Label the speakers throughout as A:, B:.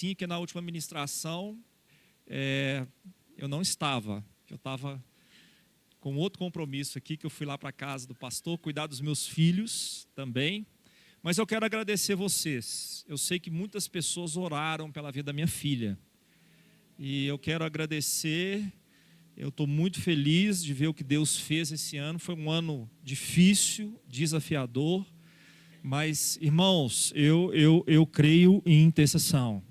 A: Sim, que na última ministração eu não estava. Eu estava com outro compromisso aqui, que eu fui lá para a casa do pastor, cuidar dos meus filhos também. Mas eu quero agradecer vocês. Eu sei que muitas pessoas oraram pela vida da minha filha. E eu quero agradecer. Eu estou muito feliz de ver o que Deus fez esse ano. Foi um ano difícil, desafiador. Mas, irmãos, eu creio em intercessão.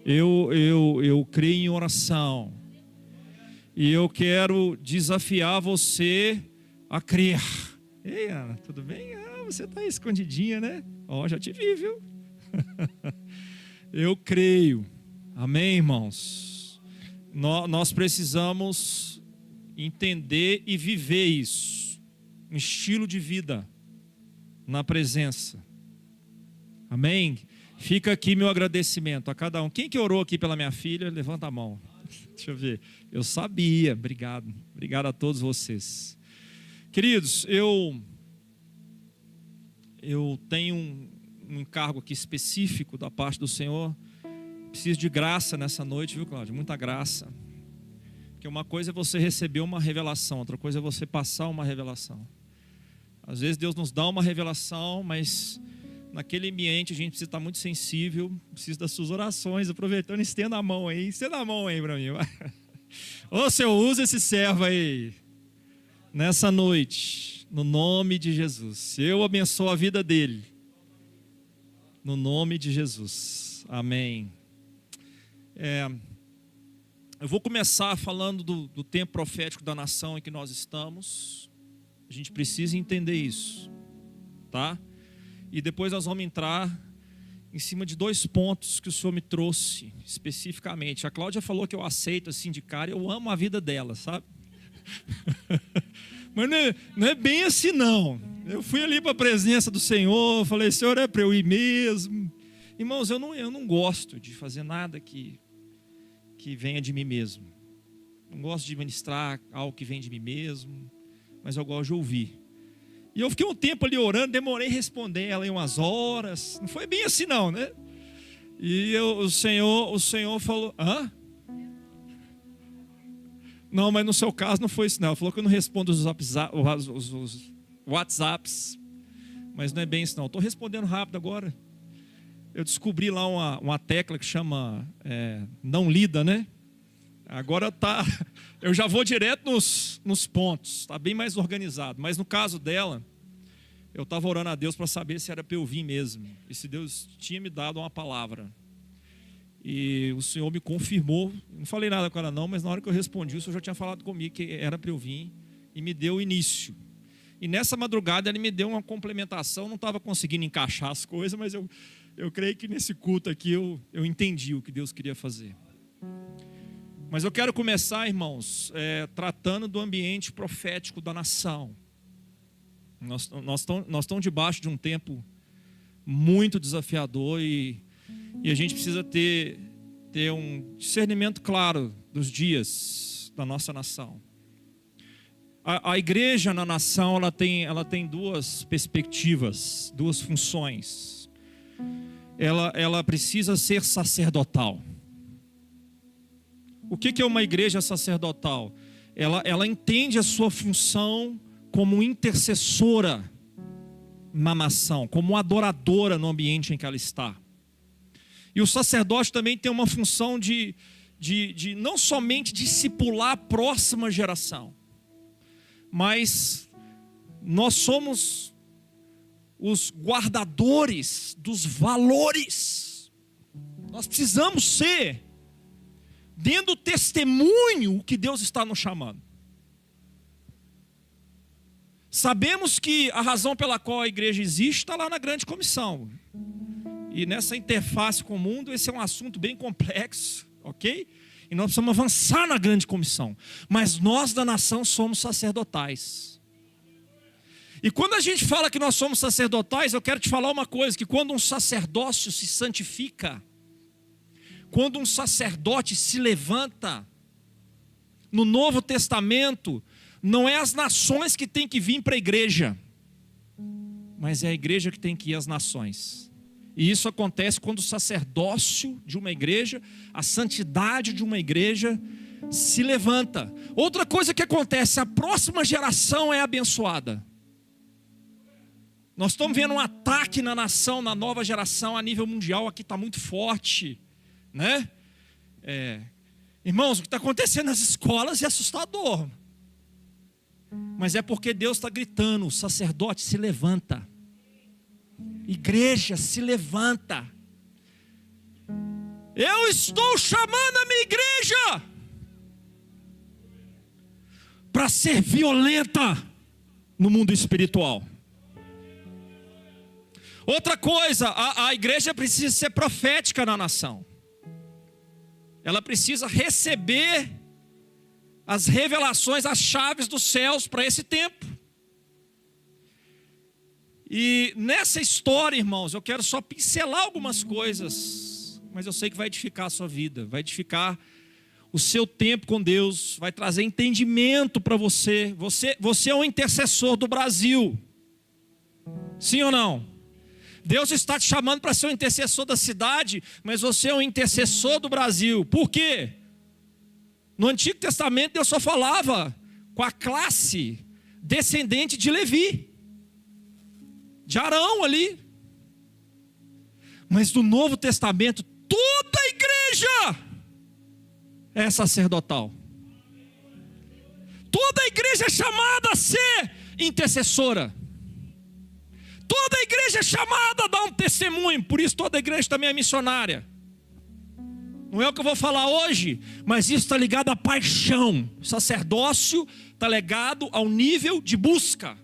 A: Eu creio em oração. E eu quero desafiar você a crer. Ei, Ana, tudo bem? Você está aí escondidinha, né? Já te vi, viu? Eu creio. Amém, irmãos? Nós precisamos entender e viver isso. Um estilo de vida na presença. Amém? Fica aqui meu agradecimento a cada um. Quem que orou aqui pela minha filha? Levanta a mão. Deixa eu ver. Eu sabia. Obrigado. Obrigado a todos vocês. Queridos, eu tenho um encargo aqui específico da parte do Senhor. Preciso de graça nessa noite, viu, Cláudio? Muita graça. Porque uma coisa é você receber uma revelação, outra coisa é você passar uma revelação. Às vezes Deus nos dá uma revelação, mas naquele ambiente a gente precisa estar muito sensível, precisa das suas orações. Aproveitando, estenda a mão aí para mim. Ô, Senhor, usa esse servo aí nessa noite, no nome de Jesus. Eu abençoo a vida dele, no nome de Jesus. Amém. Eu vou começar falando do tempo profético da nação em que nós estamos. A gente precisa entender isso, tá? E depois nós vamos entrar em cima de 2 pontos que o Senhor me trouxe especificamente. A Cláudia falou que eu aceito assim de cara, eu amo a vida dela, sabe? Mas não é bem assim não. Eu fui ali para a presença do Senhor, falei, Senhor, é para eu ir mesmo. Irmãos, eu não gosto de fazer nada que venha de mim mesmo. Não gosto de ministrar algo que vem de mim mesmo, mas eu gosto de ouvir. E eu fiquei um tempo ali orando, demorei a responder ela em umas horas. Não foi bem assim não, né? E o Senhor falou, hã? Não, mas no seu caso não foi isso não. Ele falou que eu não respondo os WhatsApps. Mas não é bem isso não. Estou respondendo rápido agora. Eu descobri lá uma tecla que chama não lida, né? Agora eu já vou direto nos pontos. Está bem mais organizado. Mas no caso dela, eu estava orando a Deus para saber se era para eu vir mesmo. E se Deus tinha me dado uma palavra. E o Senhor me confirmou. Não falei nada com ela não, mas na hora que eu respondi, o Senhor já tinha falado comigo que era para eu vir. E me deu o início. E nessa madrugada ele me deu uma complementação. Não estava conseguindo encaixar as coisas, mas eu creio que nesse culto aqui eu entendi o que Deus queria fazer. Mas eu quero começar, irmãos, tratando do ambiente profético da nação. Nós estamos debaixo de um tempo muito desafiador e a gente precisa ter um discernimento claro dos dias da nossa nação. A igreja na nação ela tem 2 perspectivas, 2 funções. Ela precisa ser sacerdotal. O que é uma igreja sacerdotal? Ela entende a sua função como intercessora na nação, como adoradora no ambiente em que ela está. E o sacerdote também tem uma função de não somente discipular a próxima geração, mas nós somos os guardadores dos valores. Nós precisamos ser dando testemunho o que Deus está nos chamando. Sabemos que a razão pela qual a igreja existe está lá na grande comissão. E nessa interface com o mundo, esse é um assunto bem complexo, ok? E nós precisamos avançar na grande comissão. Mas nós da nação somos sacerdotais. E quando a gente fala que nós somos sacerdotais, eu quero te falar uma coisa, que quando um sacerdócio se santifica, quando um sacerdote se levanta, no Novo Testamento, não é as nações que têm que vir para a igreja, mas é a igreja que tem que ir às nações. E isso acontece quando o sacerdócio de uma igreja, a santidade de uma igreja se levanta. Outra coisa que acontece, a próxima geração é abençoada. Nós estamos vendo um ataque na nação, na nova geração, a nível mundial, aqui está muito forte, né? Irmãos, o que está acontecendo nas escolas é assustador. Mas é porque Deus está gritando, o sacerdote se levanta. Igreja se levanta. Eu estou chamando a minha igreja para ser violenta no mundo espiritual. Outra coisa, a igreja precisa ser profética na nação. Ela precisa receber as revelações, as chaves dos céus para esse tempo. E nessa história, irmãos, eu quero só pincelar algumas coisas, mas eu sei que vai edificar a sua vida, vai edificar o seu tempo com Deus, vai trazer entendimento para você. Você é um intercessor do Brasil. Sim ou não? Deus está te chamando para ser um intercessor da cidade, mas você é um intercessor do Brasil. Por quê? No Antigo Testamento Deus só falava com a classe descendente de Levi, de Arão ali. Mas no Novo Testamento toda a igreja é sacerdotal. Toda a igreja é chamada a ser intercessora. Toda a igreja é chamada a dar um testemunho. Por isso toda a igreja também é missionária. Não é o que eu vou falar hoje, mas isso está ligado à paixão. O sacerdócio está ligado ao nível de busca.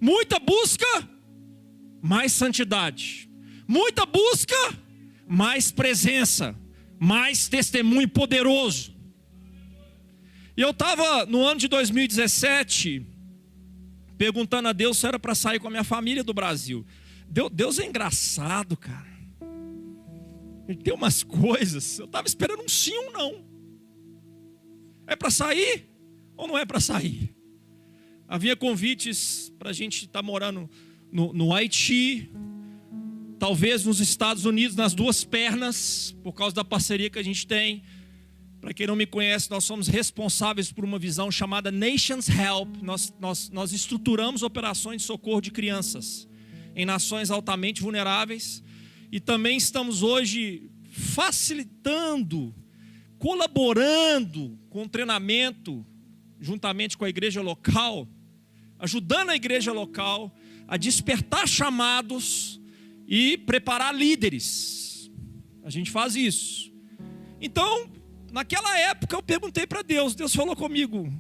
A: Muita busca, mais santidade. Muita busca, mais presença, mais testemunho poderoso. E eu estava no ano de 2017 perguntando a Deus se era para sair com a minha família do Brasil. Deus é engraçado, cara. Ele tem umas coisas. Eu estava esperando um sim ou um não. É para sair ou não é para sair? Havia convites para a gente estar morando no Haiti, talvez nos Estados Unidos, nas duas pernas, por causa da parceria que a gente tem. Para quem não me conhece, nós somos responsáveis por uma visão chamada Nations Help. Nós estruturamos operações de socorro de crianças em nações altamente vulneráveis. E também estamos hoje facilitando, colaborando com o treinamento, juntamente com a igreja local, ajudando a igreja local a despertar chamados e preparar líderes. A gente faz isso. Então, naquela época eu perguntei para Deus, Deus falou comigo.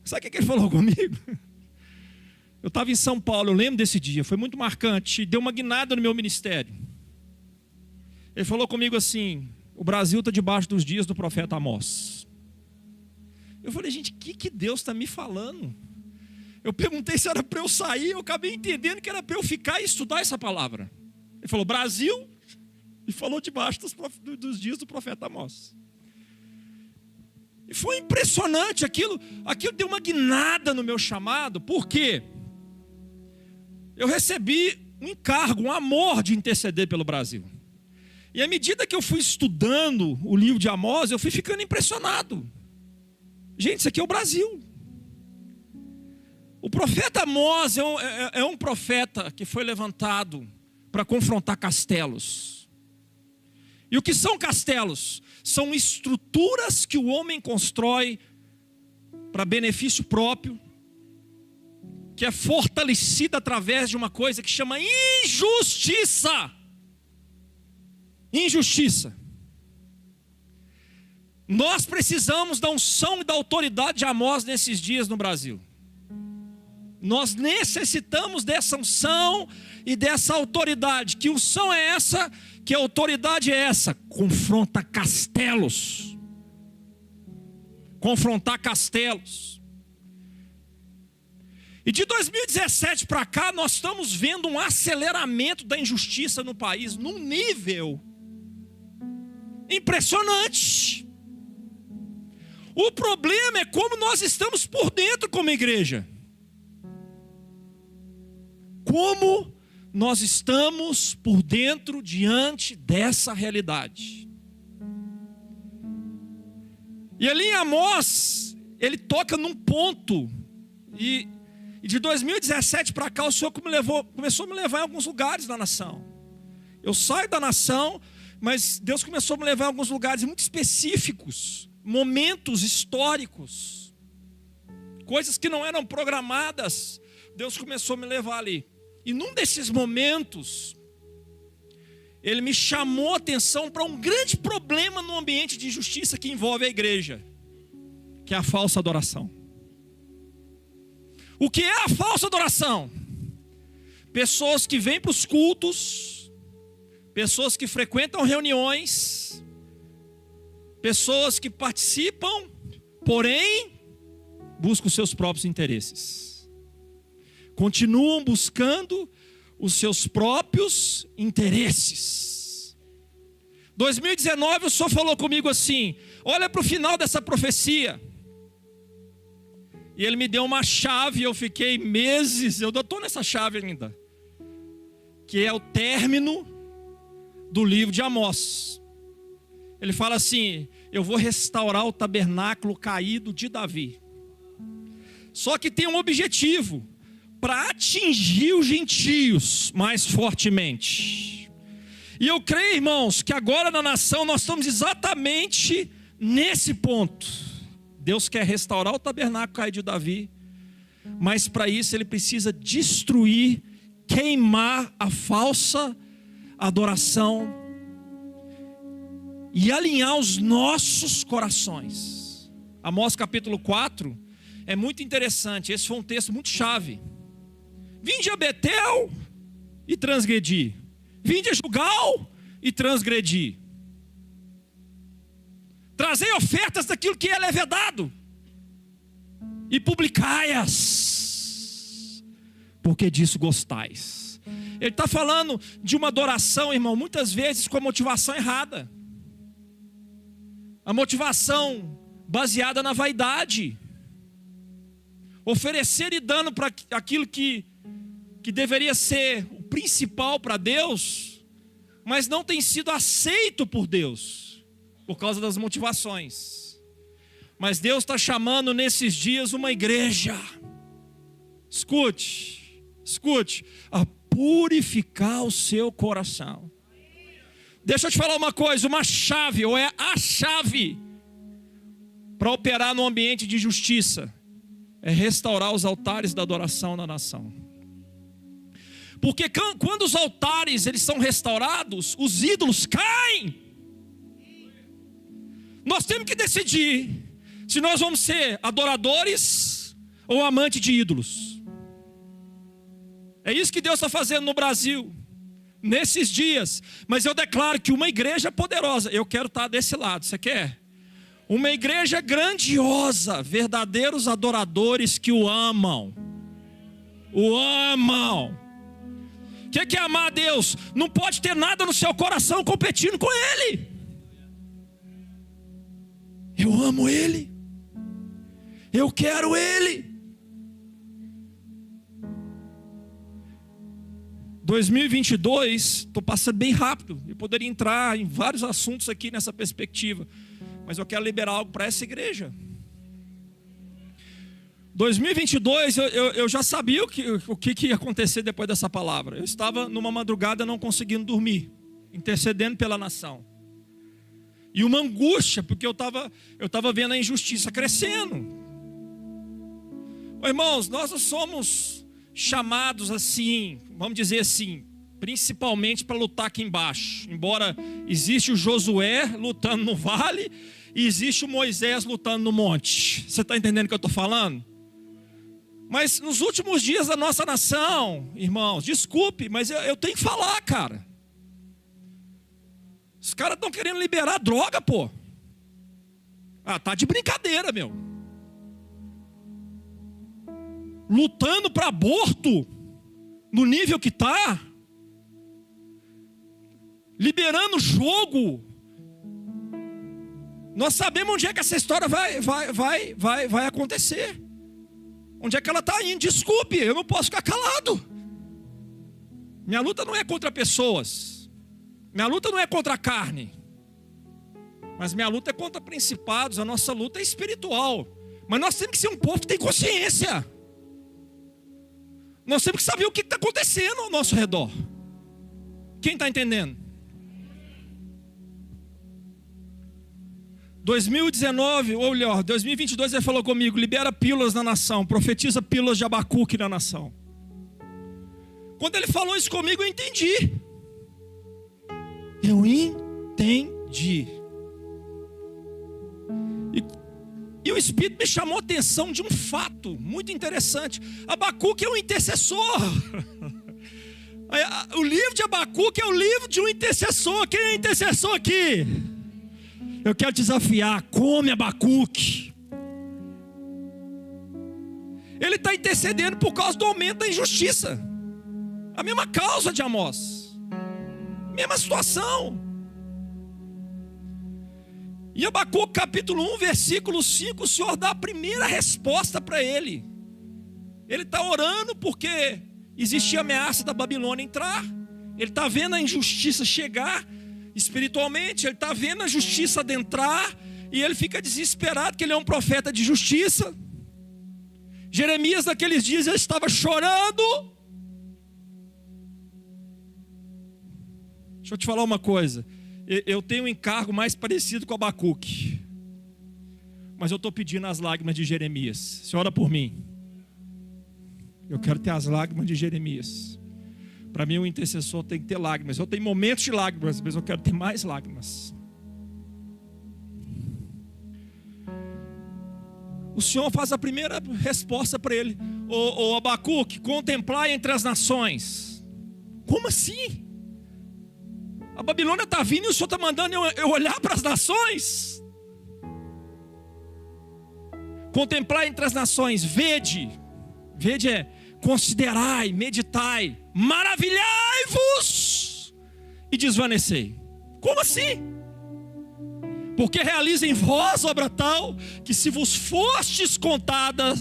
A: Sabe o que ele falou comigo? Eu estava em São Paulo, eu lembro desse dia, foi muito marcante, deu uma guinada no meu ministério. Ele falou comigo assim: o Brasil está debaixo dos dias do profeta Amós. Eu falei, gente, o que Deus está me falando? Eu perguntei se era para eu sair, eu acabei entendendo que era para eu ficar e estudar essa palavra. Ele falou Brasil, e falou debaixo dos dias do profeta Amós. E foi impressionante aquilo deu uma guinada no meu chamado, porque eu recebi um encargo, um amor de interceder pelo Brasil. E à medida que eu fui estudando o livro de Amós, eu fui ficando impressionado. Gente, isso aqui é o Brasil. O profeta Amós é um profeta que foi levantado para confrontar castelos. E o que são castelos? São estruturas que o homem constrói para benefício próprio, que é fortalecida através de uma coisa que chama injustiça. Injustiça. Nós precisamos da unção e da autoridade de Amós nesses dias no Brasil. Nós necessitamos dessa unção e dessa autoridade. Que unção é essa? Que autoridade é essa? Confronta castelos. Confrontar castelos. E de 2017 para cá, nós estamos vendo um aceleramento da injustiça no país, num nível impressionante. O problema é como nós estamos por dentro como igreja. Como nós estamos por dentro, diante dessa realidade. E ali em Amós, ele toca num ponto, e de 2017 para cá, o Senhor começou a me levar em alguns lugares da nação. Eu saio da nação, mas Deus começou a me levar em alguns lugares muito específicos, momentos históricos, coisas que não eram programadas, Deus começou a me levar ali. E num desses momentos, Ele me chamou a atenção para um grande problema no ambiente de injustiça que envolve a igreja, que é a falsa adoração. O que é a falsa adoração? Pessoas que vêm para os cultos, pessoas que frequentam reuniões, pessoas que participam, porém buscam os seus próprios interesses. Continuam buscando os seus próprios interesses. 2019 o Senhor falou comigo assim: olha para o final dessa profecia. E Ele me deu uma chave, eu fiquei meses, eu estou nessa chave ainda, que é o término do livro de Amós. Ele fala assim: eu vou restaurar o tabernáculo caído de Davi. Só que tem um objetivo, para atingir os gentios mais fortemente. E eu creio, irmãos, que agora na nação nós estamos exatamente nesse ponto. Deus quer restaurar o tabernáculo caído de Davi, mas para isso Ele precisa destruir, queimar a falsa adoração e alinhar os nossos corações. Amós capítulo 4 é muito interessante, esse foi um texto muito chave. Vinde a Betel e transgredi, vinde a Gilgal e transgredi. Trazei ofertas daquilo que é levedado e publicai-as, porque disso gostais. Ele está falando de uma adoração, irmão, muitas vezes com a motivação errada. A motivação baseada na vaidade. Oferecer e dando para aquilo que deveria ser o principal para Deus, mas não tem sido aceito por Deus, por causa das motivações. Mas Deus está chamando nesses dias uma igreja, escute, a purificar o seu coração. Deixa eu te falar uma coisa, uma chave, ou é a chave, para operar no ambiente de justiça, é restaurar os altares da adoração na nação. Porque quando os altares eles são restaurados, os ídolos caem. Nós temos que decidir se nós vamos ser adoradores ou amantes de ídolos. É isso que Deus está fazendo no Brasil nesses dias. Mas eu declaro que uma igreja poderosa, eu quero estar desse lado, você quer? Uma igreja grandiosa, verdadeiros adoradores que o amam. O amam. O que é amar a Deus? Não pode ter nada no seu coração competindo com Ele. Eu amo Ele. Eu quero Ele. 2022, estou passando bem rápido. Eu poderia entrar em vários assuntos aqui nessa perspectiva, mas eu quero liberar algo para essa igreja. 2022, eu já sabia o que ia acontecer depois dessa palavra. Eu estava numa madrugada não conseguindo dormir, intercedendo pela nação. E uma angústia, porque eu estava vendo a injustiça crescendo. Irmãos, nós não somos chamados assim, vamos dizer assim, principalmente para lutar aqui embaixo. Embora existe o Josué lutando no vale e existe o Moisés lutando no monte. Você está entendendo o que eu estou falando? Mas nos últimos dias da nossa nação, irmãos, desculpe, mas eu tenho que falar, cara. Os caras estão querendo liberar droga, pô. Ah, tá de brincadeira, meu. Lutando para aborto, no nível que tá. Liberando jogo. Nós sabemos onde é que essa história vai acontecer. Onde é que ela está indo? Desculpe, eu não posso ficar calado. Minha luta não é contra pessoas. Minha luta não é contra a carne. Mas minha luta é contra principados. A nossa luta é espiritual. Mas nós temos que ser um povo que tem consciência. Nós temos que saber o que está acontecendo ao nosso redor. Quem está entendendo? 2019, ou melhor, 2022 ele falou comigo: libera pílulas na nação, profetiza pílulas de Abacuque na nação. Quando ele falou isso comigo, eu entendi. Eu entendi. E o Espírito me chamou a atenção de um fato muito interessante. Abacuque é um intercessor. O livro de Abacuque é o livro de um intercessor. Quem é intercessor aqui? Eu quero te desafiar. Come Abacuque. Ele está intercedendo por causa do aumento da injustiça. A mesma causa de Amós. Mesma situação. Em Abacuque capítulo 1, versículo 5, o Senhor dá a primeira resposta para ele. Ele está orando porque existia ameaça da Babilônia entrar. Ele está vendo a injustiça chegar espiritualmente. Ele está vendo a justiça adentrar. E ele fica desesperado, porque ele é um profeta de justiça. Jeremias naqueles dias ele estava chorando. Deixa eu te falar uma coisa. Eu tenho um encargo mais parecido com Abacuque. Mas eu estou pedindo as lágrimas de Jeremias. Você ora por mim. Eu quero ter as lágrimas de Jeremias. Para mim, um intercessor tem que ter lágrimas. Eu tenho momentos de lágrimas, mas eu quero ter mais lágrimas. O Senhor faz a primeira resposta para ele: ô Abacuque, contemplai entre as nações. Como assim? A Babilônia está vindo e o Senhor está mandando eu olhar para as nações? Contemplar entre as nações, vede é considerai, meditai, maravilhai-vos e desvanecei. Como assim? Porque realiza em vós obra tal, que se vos fostes contada,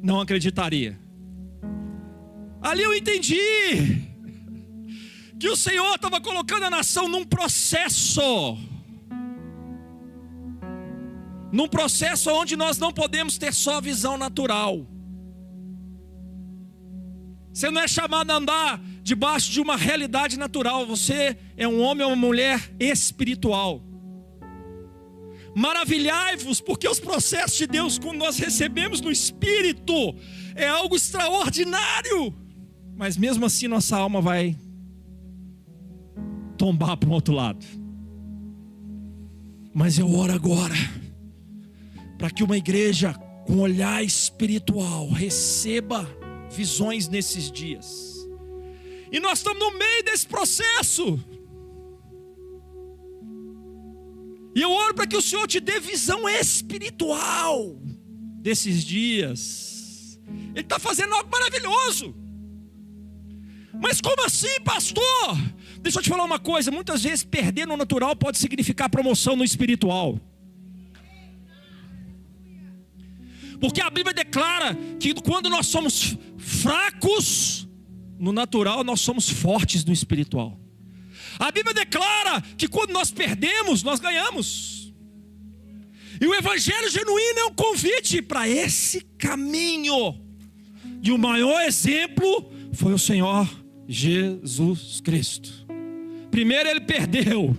A: não acreditaria. Ali eu entendi que o Senhor estava colocando a nação num processo onde nós não podemos ter só visão natural. Você não é chamado a andar debaixo de uma realidade natural. Você é um homem ou uma mulher espiritual. Maravilhai-vos, porque os processos de Deus, quando nós recebemos no Espírito, é algo extraordinário. Mas mesmo assim nossa alma vai tombar para o outro lado. Mas eu oro agora para que uma igreja com olhar espiritual receba visões nesses dias. E nós estamos no meio desse processo. E eu oro para que o Senhor te dê visão espiritual desses dias. Ele está fazendo algo maravilhoso. Mas como assim, pastor? Deixa eu te falar uma coisa. Muitas vezes perder no natural pode significar promoção no espiritual. Porque a Bíblia declara que quando nós somos fracos no natural, nós somos fortes no espiritual. A Bíblia declara que quando nós perdemos, nós ganhamos. E o evangelho genuíno é um convite para esse caminho. E o maior exemplo foi o Senhor Jesus Cristo. Primeiro ele perdeu,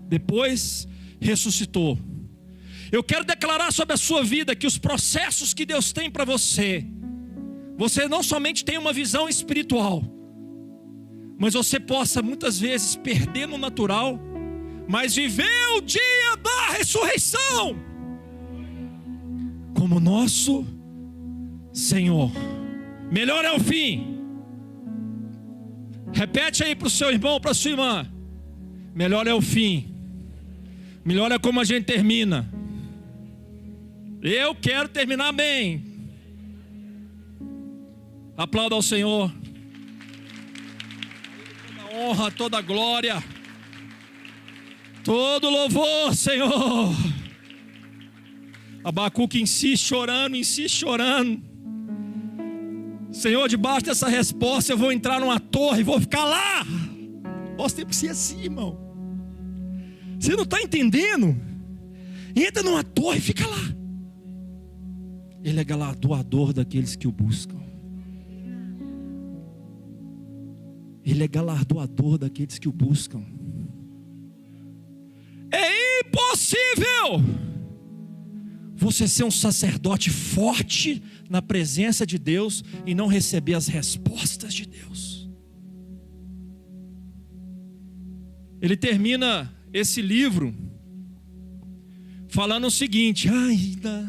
A: depois ressuscitou. Eu quero declarar sobre a sua vida que os processos que Deus tem para você não somente tem uma visão espiritual, mas você possa muitas vezes perder no natural, mas viver o dia da ressurreição como nosso Senhor. Melhor é o fim. Repete aí para o seu irmão, para a sua irmã. Melhor é o fim. Melhor é como a gente termina. Eu quero terminar bem. Aplauda ao Senhor. Toda honra, toda glória, todo louvor, Senhor. Abacuque insiste orando. Senhor, debaixo dessa resposta eu vou entrar numa torre e vou ficar lá. Nós temos que ser assim, irmão. Você não está entendendo? Entra numa torre e fica lá. Ele é galardoador daqueles que o buscam. Ele é galardoador daqueles que o buscam. É impossível você ser um sacerdote forte na presença de Deus e não receber as respostas de Deus. Ele termina esse livro falando o seguinte: ainda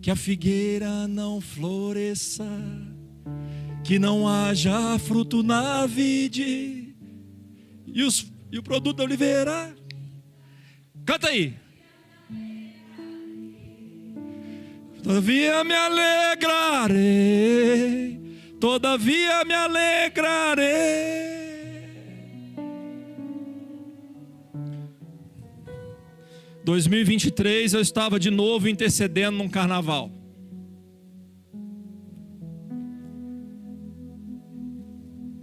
A: que a figueira não floresça, que não haja fruto na vide, e o produto da oliveira. Canta aí. Todavia me alegrarei, todavia me alegrarei. 2023 eu estava de novo intercedendo num carnaval.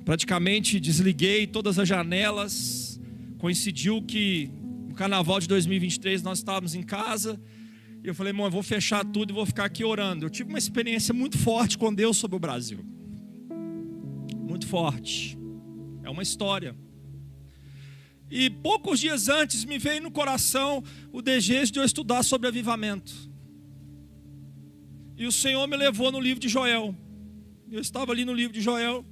A: Praticamente desliguei todas as janelas. Coincidiu que no carnaval de 2023 nós estávamos em casa. E eu falei, irmão, eu vou fechar tudo e vou ficar aqui orando. Eu tive uma experiência muito forte com Deus sobre o Brasil. Muito forte. É uma história. E poucos dias antes me veio no coração o desejo de eu estudar sobre avivamento. E o Senhor me levou no livro de Joel. Eu estava ali no livro de Joel.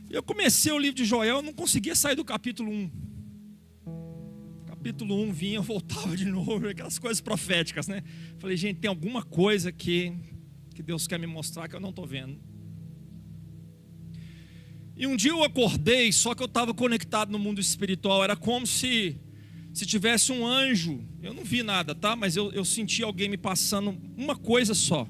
A: E eu comecei o livro de Joel, eu não conseguia sair do capítulo 1. Capítulo 1 vinha, eu voltava de novo, aquelas coisas proféticas, né? Falei, gente, tem alguma coisa que Deus quer me mostrar que eu não estou vendo. E um dia eu acordei, só que eu estava conectado no mundo espiritual. Era como se tivesse um anjo. Eu não vi nada, tá? Mas eu senti alguém me passando uma coisa só.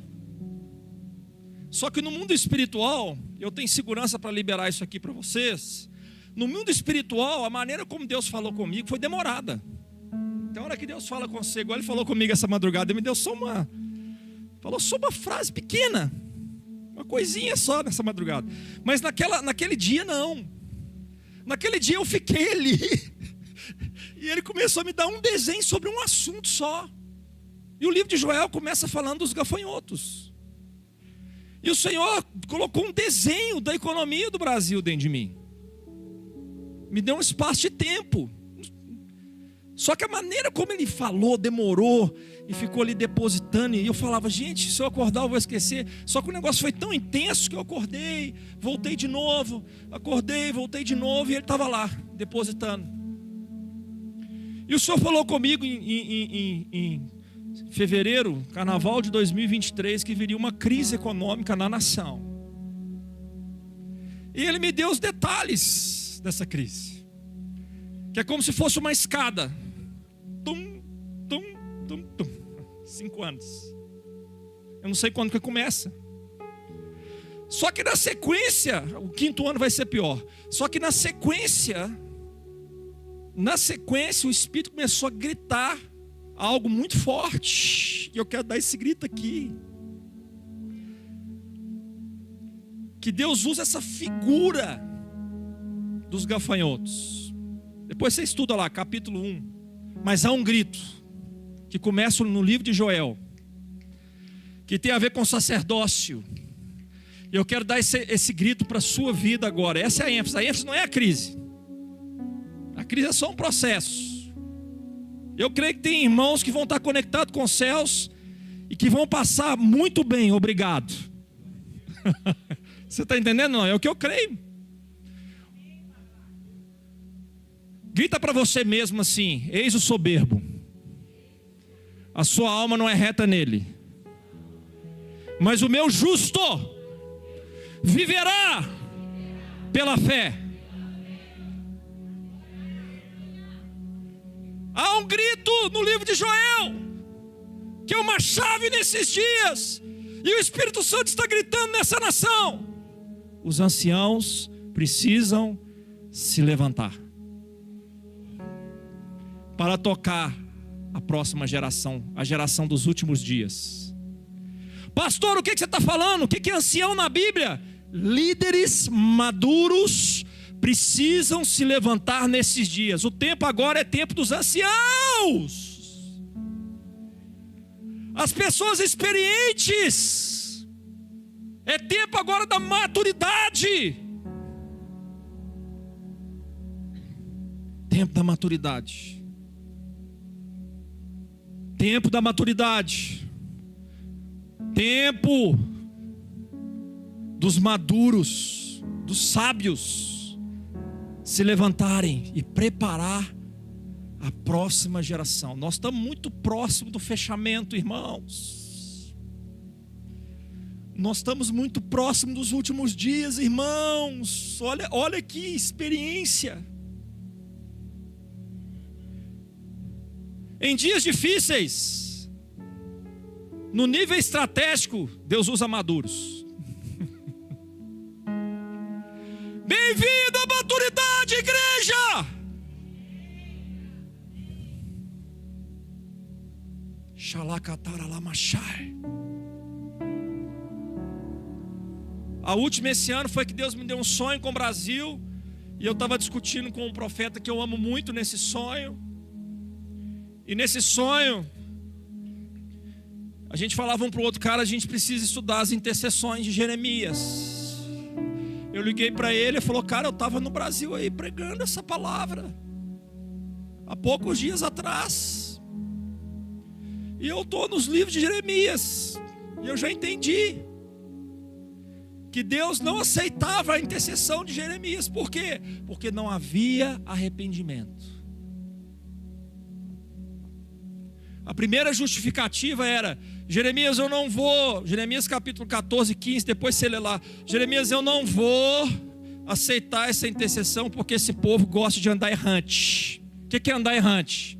A: Só que no mundo espiritual, eu tenho segurança para liberar isso aqui para vocês. No mundo espiritual, a maneira como Deus falou comigo foi demorada. Então, a hora que Deus fala com você, igual Ele falou comigo essa madrugada, Ele me deu falou só uma frase pequena, uma coisinha só nessa madrugada. Mas naquele dia não. Naquele dia eu fiquei ali e Ele começou a me dar um desenho sobre um assunto só. E o livro de Joel começa falando dos gafanhotos. E o Senhor colocou um desenho da economia do Brasil dentro de mim. Me deu um espaço de tempo. Só que a maneira como Ele falou demorou e ficou ali depositando. E eu falava, gente, se eu acordar eu vou esquecer. Só que o negócio foi tão intenso que eu acordei, voltei de novo, acordei, voltei de novo. E Ele estava lá, depositando. E o Senhor falou comigo em fevereiro, carnaval de 2023, que viria uma crise econômica na nação. E Ele me deu os detalhes dessa crise, que é como se fosse uma escada. Tum, tum, tum, tum. 5 anos. Eu não sei quando que começa. Só que na sequência, o 5º ano vai ser pior. Só que na sequência, o Espírito começou a gritar algo muito forte. E eu quero dar esse grito aqui. Que Deus usa essa figura dos gafanhotos. Depois você estuda lá, capítulo 1. Mas há um grito que começa no livro de Joel, que tem a ver com sacerdócio. E eu quero dar esse grito para a sua vida agora. Essa é a ênfase. A ênfase não é a crise. A crise é só um processo. Eu creio que tem irmãos que vão estar conectados com os céus e que vão passar muito bem, obrigado. Você está entendendo? Não, é o que eu creio. Grita para você mesmo assim: eis o soberbo, a sua alma não é reta nele, mas o meu justo viverá pela fé. Há um grito no livro de Joel, que é uma chave nesses dias, e o Espírito Santo está gritando nessa nação: os anciãos precisam se levantar para tocar a próxima geração, a geração dos últimos dias. Pastor, o que você está falando? O que é ancião na Bíblia? Líderes maduros precisam se levantar nesses dias. O tempo agora é tempo dos anciãos. As pessoas experientes. É tempo agora da maturidade. Tempo da maturidade. Tempo da maturidade. Tempo dos maduros, dos sábios se levantarem e preparar a próxima geração. Nós estamos muito próximo do fechamento, irmãos. Nós estamos muito próximo dos últimos dias, irmãos. Olha que experiência. Em dias difíceis, no nível estratégico, Deus usa maduros. Bem-vindo à maturidade, igreja! Xalacataralamachai. A última esse ano foi que Deus me deu um sonho com o Brasil. E eu estava discutindo com um profeta que eu amo muito nesse sonho. E nesse sonho, a gente falava um para o outro, cara, a gente precisa estudar as intercessões de Jeremias. Eu liguei para ele e falou, cara, eu estava no Brasil aí pregando essa palavra há poucos dias atrás. E eu estou nos livros de Jeremias. E eu já entendi que Deus não aceitava a intercessão de Jeremias. Por quê? Porque não havia arrependimento. A primeira justificativa era, Jeremias, eu não vou, Jeremias capítulo 14, 15, depois você lê lá, Jeremias, eu não vou aceitar essa intercessão, porque esse povo gosta de andar errante. O que é andar errante?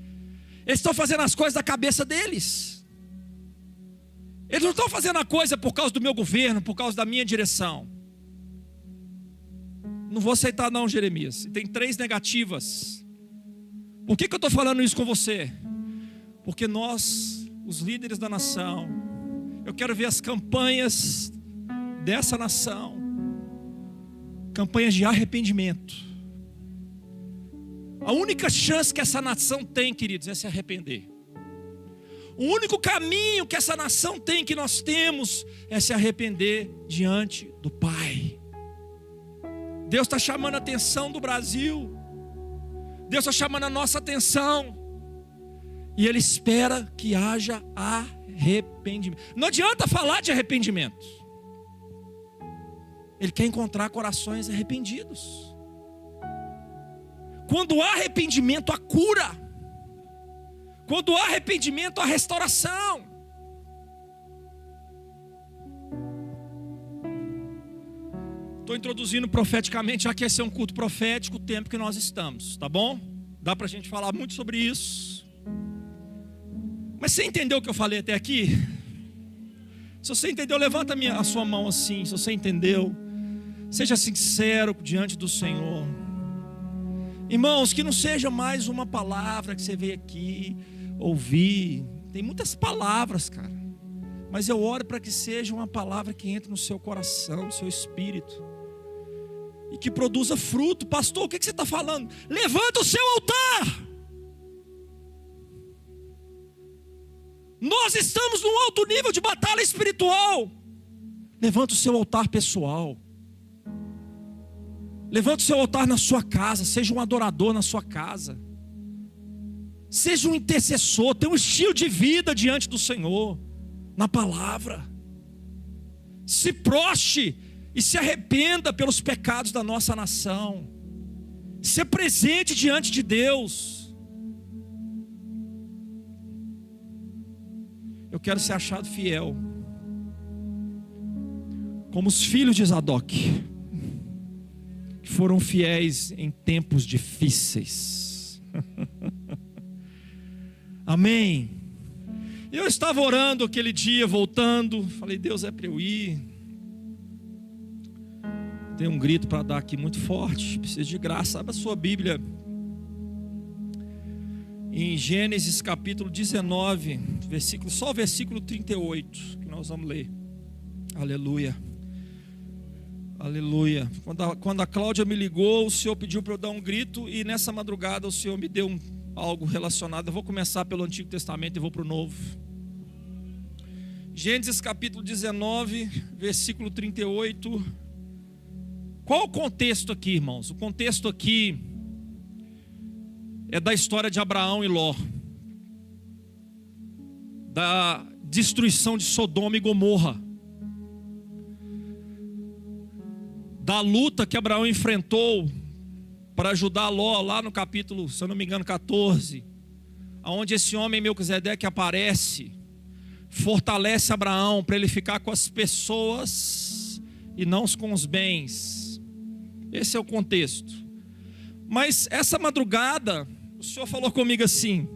A: Eles estão fazendo as coisas da cabeça deles. Eles não estão fazendo a coisa por causa do meu governo, por causa da minha direção. Não vou aceitar não, Jeremias. Tem 3 negativas. Por que eu estou falando isso com você? Porque nós, os líderes da nação, eu quero ver as campanhas dessa nação, campanhas de arrependimento. A única chance que essa nação tem, queridos, é se arrepender. O único caminho que essa nação tem, que nós temos, é se arrepender diante do Pai. Deus está chamando a atenção do Brasil. Deus está chamando a nossa atenção. E Ele espera que haja arrependimento. Não adianta falar de arrependimento. Ele quer encontrar corações arrependidos. Quando há arrependimento, há cura. Quando há arrependimento, há restauração. Estou introduzindo profeticamente, já que esse é um culto profético, o tempo que nós estamos, tá bom? Dá para a gente falar muito sobre isso. Mas você entendeu o que eu falei até aqui? Se você entendeu, levanta a sua mão assim. Se você entendeu, seja sincero diante do Senhor. Irmãos, que não seja mais uma palavra que você veio aqui ouvir. Tem muitas palavras, cara. Mas eu oro para que seja uma palavra que entre no seu coração, no seu espírito. E que produza fruto. Pastor, o que você está falando? Levanta o seu altar. Nós estamos num alto nível de batalha espiritual. Levanta o seu altar pessoal. Levanta o seu altar na sua casa. Seja um adorador na sua casa. Seja um intercessor. Tenha um estilo de vida diante do Senhor, na palavra. Se prostre e se arrependa pelos pecados da nossa nação. Ser presente diante de Deus. Eu quero ser achado fiel, como os filhos de Zadok, que foram fiéis em tempos difíceis. Amém. Eu estava orando aquele dia, voltando, falei, Deus, é para eu ir. Tem um grito para dar aqui muito forte, preciso de graça. Abra a sua Bíblia em Gênesis capítulo 19, só o versículo 38, que nós vamos ler. Aleluia. Aleluia. Quando a Cláudia me ligou, o Senhor pediu para eu dar um grito, e nessa madrugada o Senhor me deu algo relacionado. Eu vou começar pelo Antigo Testamento e vou para o Novo. Gênesis capítulo 19, versículo 38. Qual o contexto aqui, irmãos? O contexto aqui é da história de Abraão e Ló, da destruição de Sodoma e Gomorra, da luta que Abraão enfrentou para ajudar Ló, lá no capítulo, se eu não me engano, 14, onde esse homem Melquisedeque aparece, fortalece Abraão para ele ficar com as pessoas e não com os bens. Esse é o contexto. Mas essa madrugada o Senhor falou comigo assim,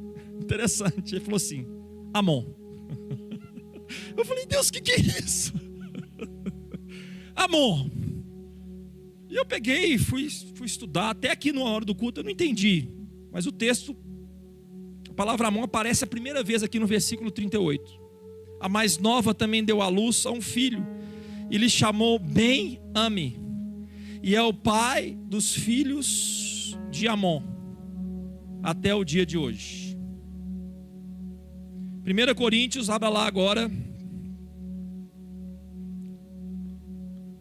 A: interessante, ele falou assim: Amon. Eu falei: Deus, o que é isso? Amon. E eu peguei e fui estudar. Até aqui na hora do culto eu não entendi, mas o texto, a palavra Amon aparece a primeira vez aqui no versículo 38. A mais nova também deu à luz a um filho, e lhe chamou Ben-Ami, e é o pai dos filhos de Amon até o dia de hoje. 1 Coríntios, abra lá agora,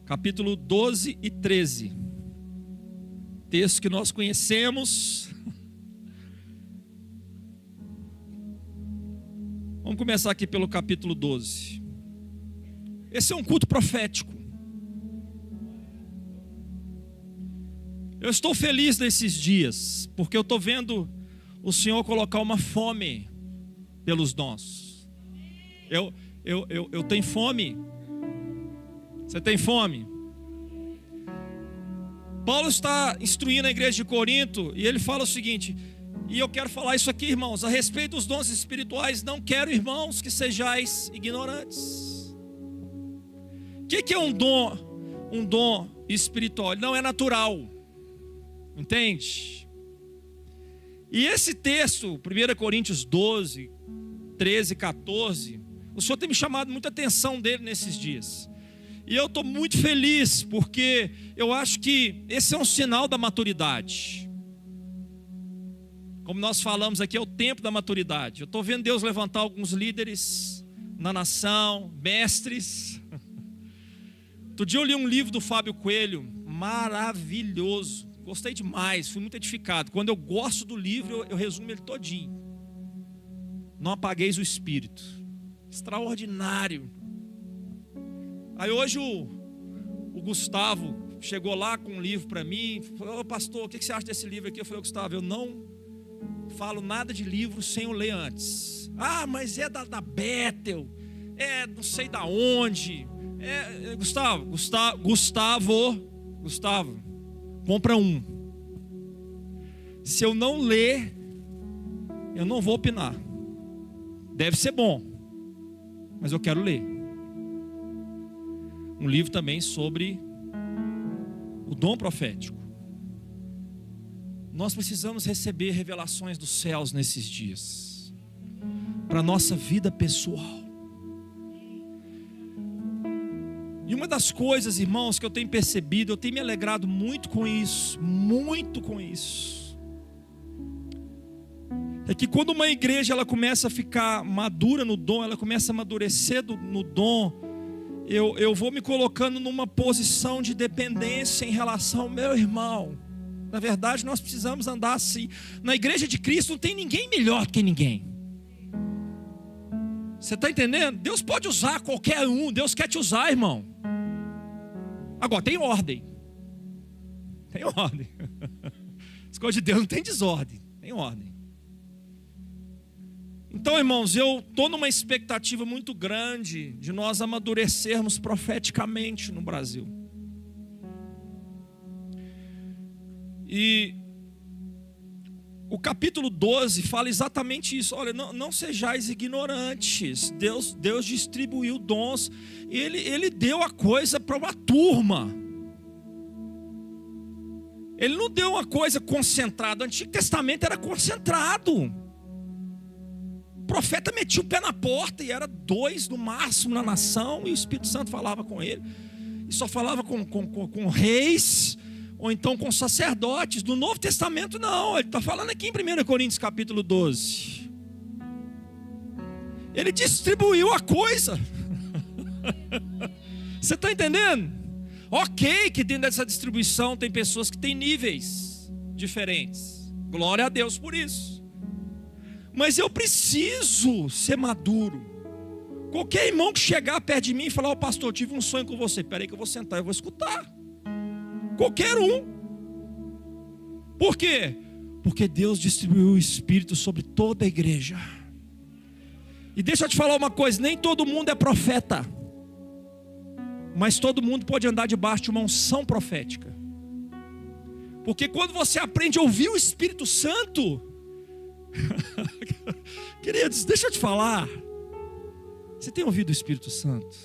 A: capítulo 12 e 13, texto que nós conhecemos. Vamos começar aqui pelo capítulo 12. Esse é um culto profético. Eu estou feliz nesses dias, porque eu estou vendo o Senhor colocar uma fome pelos dons. Eu tenho fome. Você tem fome? Paulo está instruindo a igreja de Corinto, e ele fala o seguinte, e eu quero falar isso aqui, irmãos, a respeito dos dons espirituais: não quero, irmãos, que sejais ignorantes. O que é um dom? Um dom espiritual, ele não é natural, entende? E esse texto, 1 Coríntios 12, 13, 14, o Senhor tem me chamado muita atenção dele nesses dias. E eu estou muito feliz, porque eu acho que esse é um sinal da maturidade. Como nós falamos aqui, é o tempo da maturidade. Eu estou vendo Deus levantar alguns líderes na nação, mestres. Outro dia eu li um livro do Fábio Coelho, maravilhoso, gostei demais, fui muito edificado. Quando eu gosto do livro, eu resumo ele todinho. Não apagueis o espírito. Extraordinário. Aí hoje o Gustavo chegou lá com um livro para mim, falou: ô pastor, o que você acha desse livro aqui? Eu falei: Gustavo, eu não falo nada de livro sem eu ler antes. Ah, mas é da Bethel, é não sei da onde. Gustavo, compra um. Se eu não ler, eu não vou opinar. Deve ser bom, mas eu quero ler. Um livro também sobre o dom profético. Nós precisamos receber revelações dos céus nesses dias, para a nossa vida pessoal. E uma das coisas, irmãos, que eu tenho percebido, eu tenho me alegrado muito com isso, é que quando uma igreja ela começa a ficar madura no dom, ela começa a amadurecer no dom, eu vou me colocando numa posição de dependência em relação ao meu irmão. Na verdade, nós precisamos andar assim. Na igreja de Cristo não tem ninguém melhor que ninguém. Você está entendendo? Deus pode usar qualquer um. Deus quer te usar, irmão. Agora, tem ordem. Tem ordem. As coisas de Deus não tem desordem. Tem ordem. Então, irmãos, eu estou numa expectativa muito grande de nós amadurecermos profeticamente no Brasil. E o capítulo 12 fala exatamente isso. Olha, não sejais ignorantes. Deus distribuiu dons. Ele deu a coisa para uma turma. Ele não deu uma coisa concentrada. O Antigo Testamento era concentrado. O profeta metia o pé na porta e era 2 no máximo na nação, e o Espírito Santo falava com ele. E só falava com reis, ou então com sacerdotes. No Novo Testamento não, ele está falando aqui em 1 Coríntios capítulo 12. Ele distribuiu a coisa. Você está entendendo? Ok, que dentro dessa distribuição tem pessoas que têm níveis diferentes. Glória a Deus por isso. Mas eu preciso ser maduro. Qualquer irmão que chegar perto de mim e falar: "Ô pastor, eu tive um sonho com você." Peraí que eu vou sentar, eu vou escutar. Qualquer um. Por quê? Porque Deus distribuiu o Espírito sobre toda a igreja. E deixa eu te falar uma coisa: nem todo mundo é profeta, mas todo mundo pode andar debaixo de uma unção profética. Porque quando você aprende a ouvir o Espírito Santo, queridos, deixa eu te falar, você tem ouvido o Espírito Santo?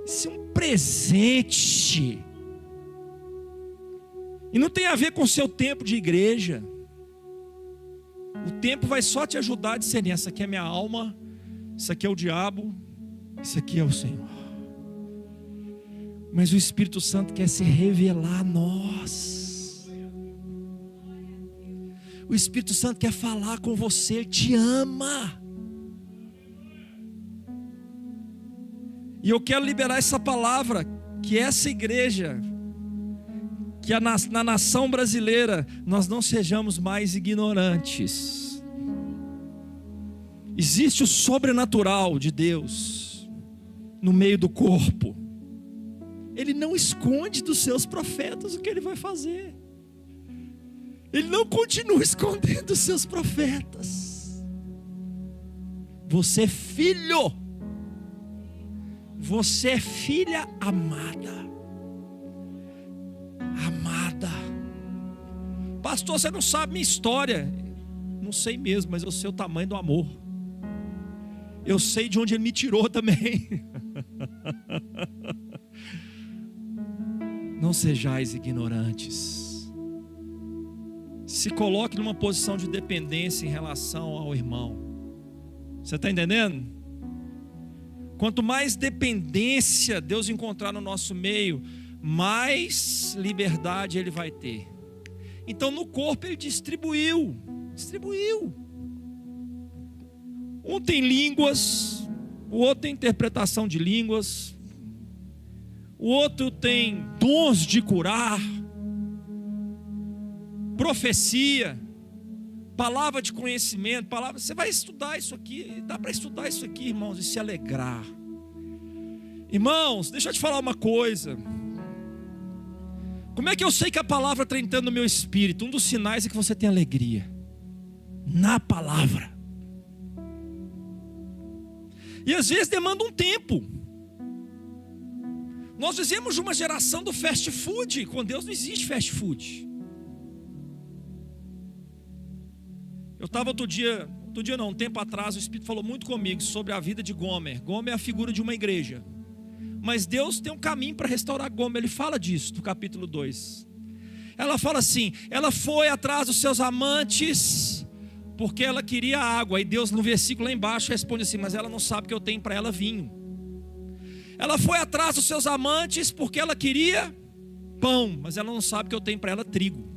A: Isso é um presente. E não tem a ver com o seu tempo de igreja. O tempo vai só te ajudar a discernir: essa aqui é minha alma, isso aqui é o diabo, isso aqui é o Senhor. Mas o Espírito Santo quer se revelar a nós. O Espírito Santo quer falar com você, Ele te ama. E eu quero liberar essa palavra, que essa igreja, que na nação brasileira, nós não sejamos mais ignorantes. Existe o sobrenatural de Deus no meio do corpo. Ele não esconde dos seus profetas o que Ele vai fazer. Ele não continua escondendo dos seus profetas. Você é filho. Você é filha amada. Amada. Pastor, você não sabe minha história. Não sei mesmo, mas eu sei o tamanho do amor. Eu sei de onde Ele me tirou também. Não sejais ignorantes. Se coloque numa posição de dependência em relação ao irmão. Você está entendendo? Quanto mais dependência Deus encontrar no nosso meio, mais liberdade Ele vai ter. Então no corpo Ele distribuiu. Um tem línguas, o outro tem interpretação de línguas, o outro tem dons de curar, profecia, palavra de conhecimento, palavra. Você vai estudar isso aqui, dá para estudar isso aqui, irmãos, e se alegrar. Irmãos, deixa eu te falar uma coisa. Como é que eu sei que a palavra está entrando no meu espírito? Um dos sinais é que você tem alegria na palavra. E às vezes demanda um tempo. Nós vivemos de uma geração do fast food. Com Deus não existe fast food. Eu estava um tempo atrás, o Espírito falou muito comigo sobre a vida de Gomer. Gomer é a figura de uma igreja. Mas Deus tem um caminho para restaurar Gomer. Ele fala disso no capítulo 2. Ela fala assim: ela foi atrás dos seus amantes porque ela queria água. E Deus no versículo lá embaixo responde assim: mas ela não sabe que eu tenho para ela vinho. Ela foi atrás dos seus amantes porque ela queria pão, mas ela não sabe que eu tenho para ela trigo.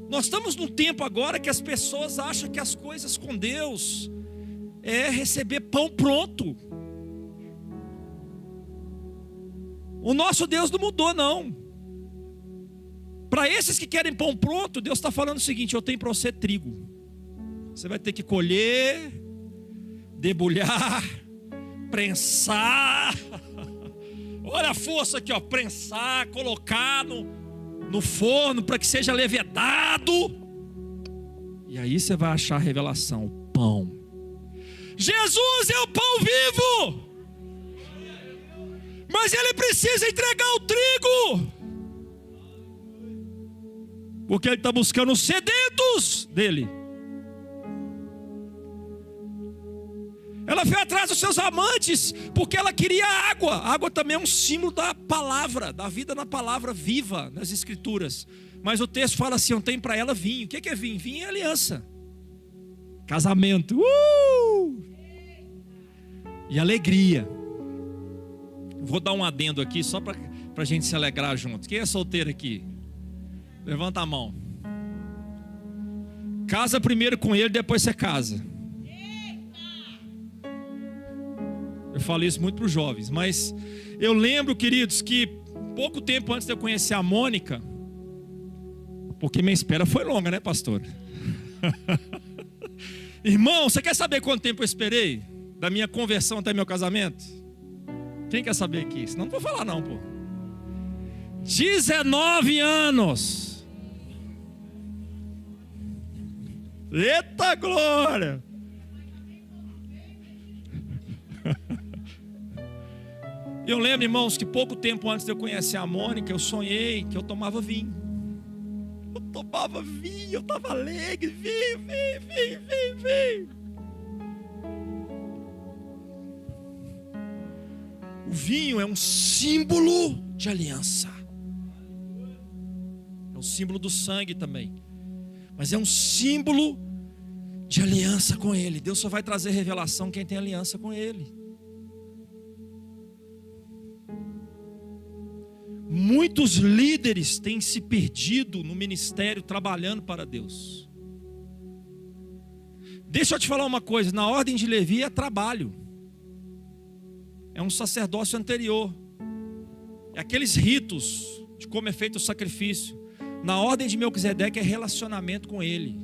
A: Nós estamos num tempo agora que as pessoas acham que as coisas com Deus é receber pão pronto. O nosso Deus não mudou, não. Para esses que querem pão pronto, Deus está falando o seguinte: eu tenho para você trigo. Você vai ter que colher, debulhar, prensar. Olha a força aqui, ó, prensar, colocar no forno para que seja levedado. E aí você vai achar a revelação: o pão. Jesus é o pão vivo. Mas Ele precisa entregar o trigo, porque Ele está buscando os sedentos dele. Ela foi atrás dos seus amantes porque ela queria água. A água também é um símbolo da palavra, da vida na palavra viva nas escrituras. Mas o texto fala assim, tem para ela vinho. O que é vinho? Vinho é aliança, casamento, e alegria. Vou dar um adendo aqui só para a gente se alegrar junto. Quem é solteiro aqui? Levanta a mão. Casa primeiro com ele, depois você casa. Eu falo isso muito para os jovens, mas eu lembro, queridos, que pouco tempo antes de eu conhecer a Mônica, porque minha espera foi longa, né, pastor? Irmão, você quer saber quanto tempo eu esperei? Da minha conversão até meu casamento? Quem quer saber aqui? Senão não vou falar não, pô. 19 anos. Eita glória! Eu lembro, irmãos, que pouco tempo antes de eu conhecer a Mônica, eu sonhei que eu tomava vinho. Eu tomava vinho, eu estava alegre, vinho. O vinho é um símbolo de aliança. É um símbolo do sangue também. Mas é um símbolo de aliança com Ele. Deus só vai trazer revelação quem tem aliança com Ele. Muitos líderes têm se perdido no ministério trabalhando para Deus. Deixa eu te falar uma coisa, na ordem de Levi é trabalho. É um sacerdócio anterior. É aqueles ritos de como é feito o sacrifício. Na ordem de Melquisedeque é relacionamento com Ele.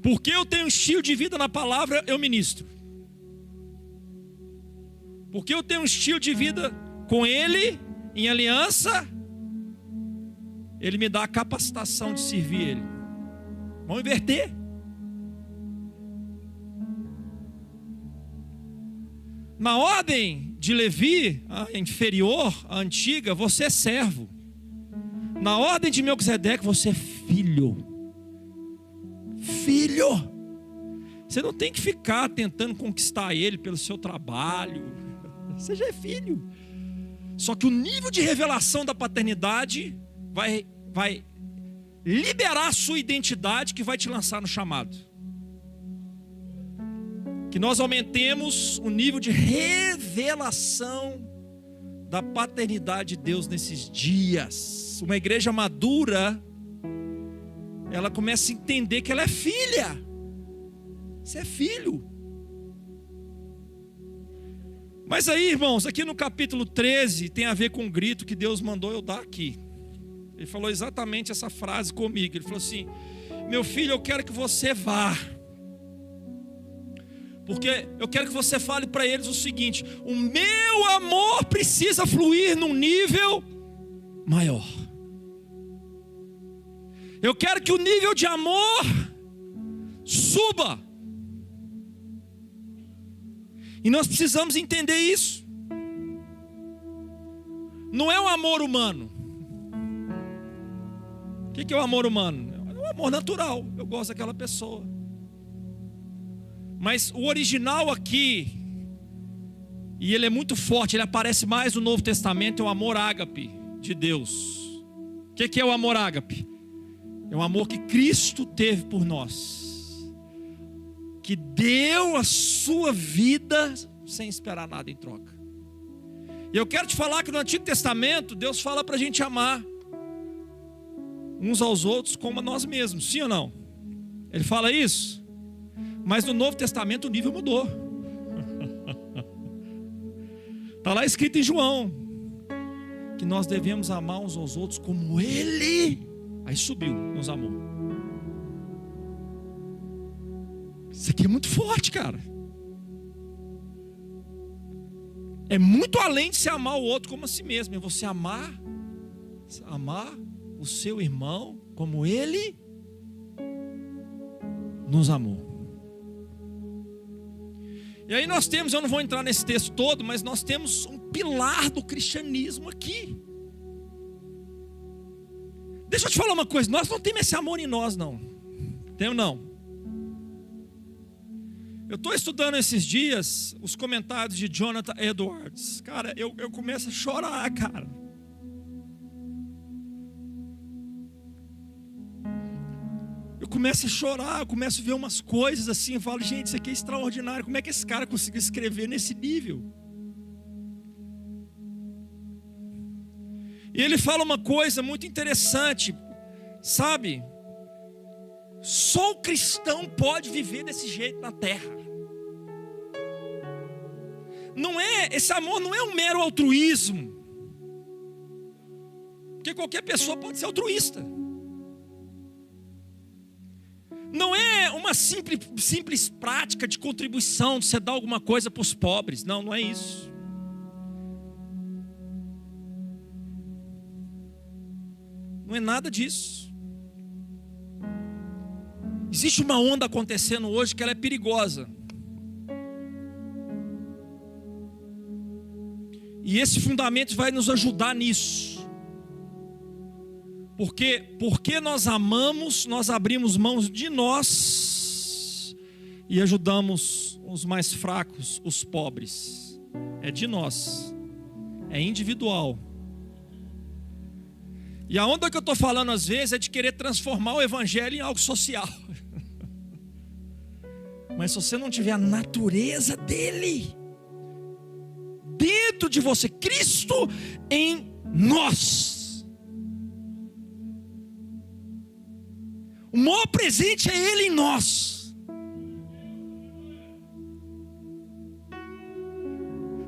A: Porque eu tenho um estilo de vida na palavra, eu ministro. Porque eu tenho um estilo de vida com Ele, em aliança, Ele me dá a capacitação de servir Ele. Vamos inverter. Na ordem de Levi, a inferior, a antiga, você é servo. Na ordem de Melquisedeque, você é filho. Filho. Você não tem que ficar tentando conquistar ele pelo seu trabalho. Você já é filho. Só que o nível de revelação da paternidade vai liberar a sua identidade, que vai te lançar no chamado. Que nós aumentemos o nível de revelação da paternidade de Deus nesses dias. Uma igreja madura, ela começa a entender que ela é filha. Você é filho. Mas aí, irmãos, aqui no capítulo 13 tem a ver com o grito que Deus mandou eu dar aqui. Ele falou exatamente essa frase comigo. Ele falou assim: meu filho, eu quero que você vá, porque eu quero que você fale para eles o seguinte: o meu amor precisa fluir num nível maior. Eu quero que o nível de amor suba. E nós precisamos entender isso. Não é um amor humano. O que é o amor humano? É um amor natural. Eu gosto daquela pessoa. Mas o original aqui, e ele é muito forte, ele aparece mais no Novo Testamento, é o amor ágape de Deus. O que é o amor ágape? É o amor que Cristo teve por nós, que deu a sua vida sem esperar nada em troca. E eu quero te falar que no Antigo Testamento Deus fala para a gente amar uns aos outros como a nós mesmos, sim ou não? Ele fala isso. Mas no Novo Testamento o nível mudou. Está lá escrito em João que nós devemos amar uns aos outros como Ele. Aí subiu, nos amou. Isso aqui é muito forte, cara. É muito além de se amar o outro como a si mesmo. É você amar o seu irmão como Ele nos amou. E aí nós temos, eu não vou entrar nesse texto todo, mas nós temos um pilar do cristianismo aqui. deixa eu te falar uma coisa, nós não temos esse amor em nós, não. Temos não. Eu estou estudando esses dias os comentários de Jonathan Edwards. Cara, eu começo a chorar, cara. Eu começo a chorar, eu começo a ver umas coisas assim, eu falo, gente, isso aqui é extraordinário. Como é que esse cara conseguiu escrever nesse nível? E ele fala uma coisa muito interessante, sabe? Só o cristão pode viver desse jeito na terra. Esse amor não é um mero altruísmo. Porque qualquer pessoa pode ser altruísta. Não é uma simples prática de contribuição, de você dar alguma coisa para os pobres. Não, não é isso. Não é nada disso. Existe uma onda acontecendo hoje que ela é perigosa. E esse fundamento vai nos ajudar nisso. Porque nós amamos, nós abrimos mãos de nós e ajudamos os mais fracos, os pobres. É de nós. É individual. E a onda que eu estou falando às vezes é de querer transformar o evangelho em algo social. Mas se você não tiver a natureza dele dentro de você, Cristo em nós, o maior presente é Ele em nós.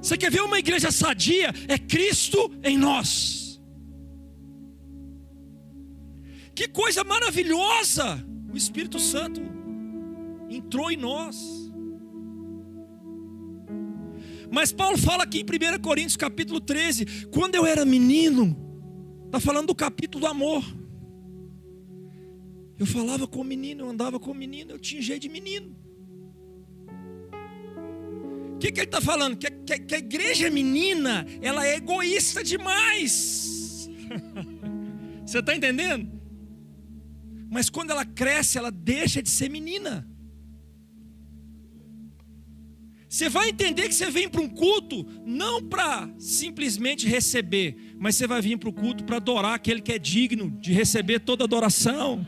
A: Você quer ver uma igreja sadia? É Cristo em nós. Que coisa maravilhosa! O Espírito Santo entrou em nós. Mas Paulo fala aqui em 1 Coríntios capítulo 13, quando eu era menino, está falando do capítulo do amor. Eu falava com o menino, eu andava com o menino, eu tinha jeito de menino. O que ele está falando? Que a igreja menina, ela é egoísta demais. Você está entendendo? Mas quando ela cresce, ela deixa de ser menina. Você vai entender que você vem para um culto não para simplesmente receber, mas você vai vir para o culto para adorar aquele que é digno de receber toda adoração.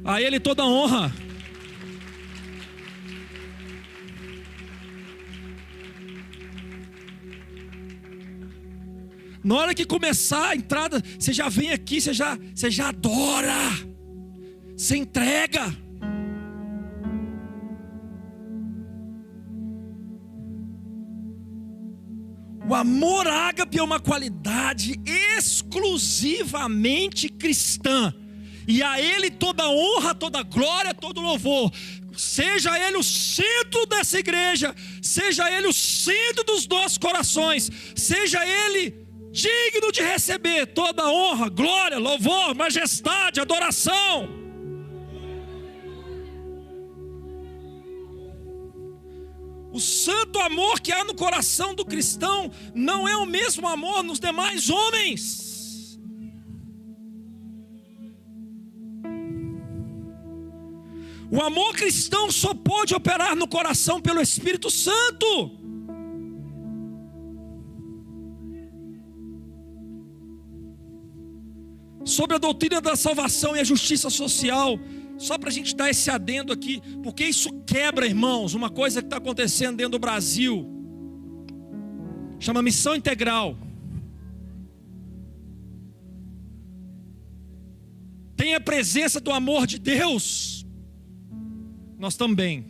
A: A Ele toda honra. Na hora que começar a entrada, você já vem aqui, você já adora, você entrega. O amor ágape é uma qualidade exclusivamente cristã. E a Ele toda honra, toda glória, todo louvor. Seja Ele o centro dessa igreja, seja Ele o centro dos nossos corações, seja Ele digno de receber toda honra, glória, louvor, majestade, adoração. O santo amor que há no coração do cristão não é o mesmo amor nos demais homens. O amor cristão só pode operar no coração pelo Espírito Santo. Sobre a doutrina da salvação e a justiça social, só para a gente dar esse adendo aqui, porque isso quebra, irmãos, uma coisa que está acontecendo dentro do Brasil, chama missão integral. Tem a presença do amor de Deus, nós também.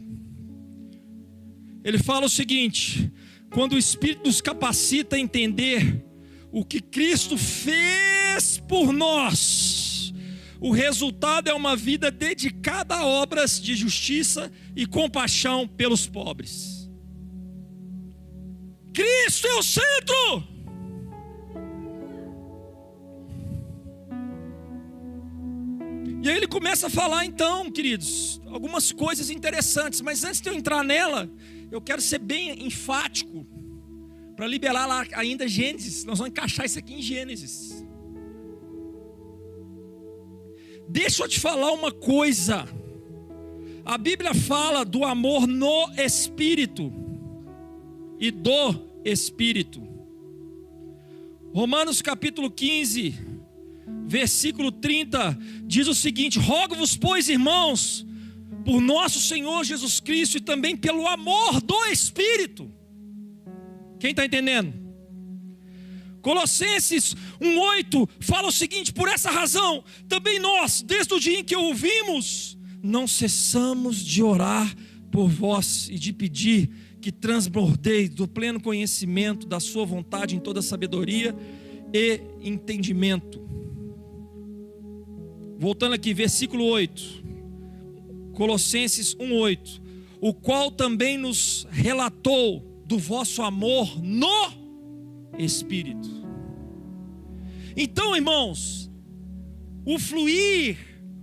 A: Ele fala o seguinte: quando o Espírito nos capacita a entender o que Cristo fez por nós, o resultado é uma vida dedicada a obras de justiça e compaixão pelos pobres. Cristo é o centro. E aí ele começa a falar então, queridos, algumas coisas interessantes. Mas antes de eu entrar nela, eu quero ser bem enfático, para liberar lá ainda Gênesis. Nós vamos encaixar isso aqui em Gênesis. Deixa eu te falar uma coisa. A Bíblia fala do amor no Espírito e do Espírito. Romanos capítulo 15, versículo 30, diz o seguinte: rogo-vos, pois, irmãos, por nosso Senhor Jesus Cristo e também pelo amor do Espírito. Quem está entendendo? Colossenses 1,8 fala o seguinte: por essa razão, também nós, desde o dia em que ouvimos, não cessamos de orar por vós e de pedir que transbordeis do pleno conhecimento da sua vontade em toda sabedoria e entendimento. Voltando aqui, versículo 8, Colossenses 1,8: o qual também nos relatou do vosso amor no Espírito. Então, irmãos, o fluir,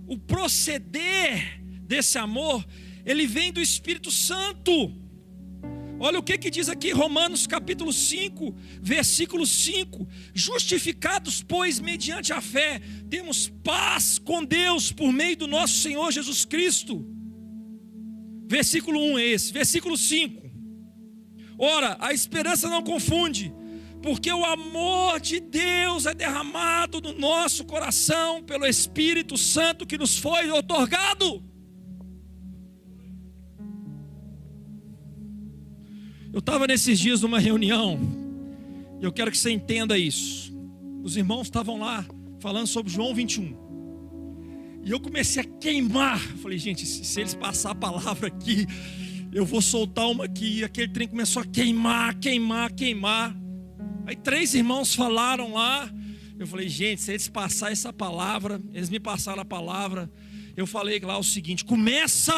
A: o proceder desse amor, ele vem do Espírito Santo. Olha o que diz aqui Romanos capítulo 5, versículo 5: justificados, pois, mediante a fé, temos paz com Deus por meio do nosso Senhor Jesus Cristo. Versículo 1 é esse. Versículo 5: ora, a esperança não confunde, porque o amor de Deus é derramado no nosso coração pelo Espírito Santo que nos foi outorgado. Eu estava nesses dias numa reunião, e eu quero que você entenda isso. Os irmãos estavam lá falando sobre João 21, e eu comecei a queimar. Falei, gente, se eles passar a palavra aqui, eu vou soltar uma aqui. E aquele trem começou a queimar. Aí 3 irmãos falaram lá. Eu falei, gente, se eles passarem essa palavra, eles me passaram a palavra. Eu falei lá o seguinte: começa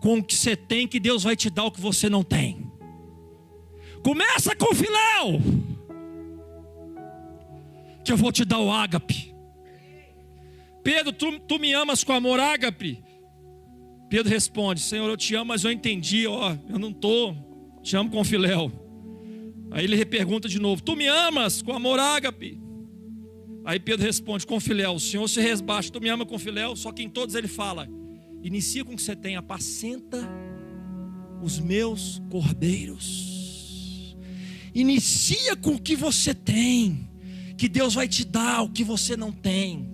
A: com o que você tem, que Deus vai te dar o que você não tem. Começa com o filéu, que eu vou te dar o ágape. Pedro, tu me amas com amor ágape? Pedro responde: Senhor, eu te amo, mas eu entendi, eu não te amo com filéu. Aí ele repergunta de novo: tu me amas com amor ágape? Aí Pedro responde: com filéu. O Senhor se resbaixa: tu me ama com filéu? Só que em todos ele fala: inicia com o que você tem, apacenta os meus cordeiros. Inicia com o que você tem, que Deus vai te dar o que você não tem.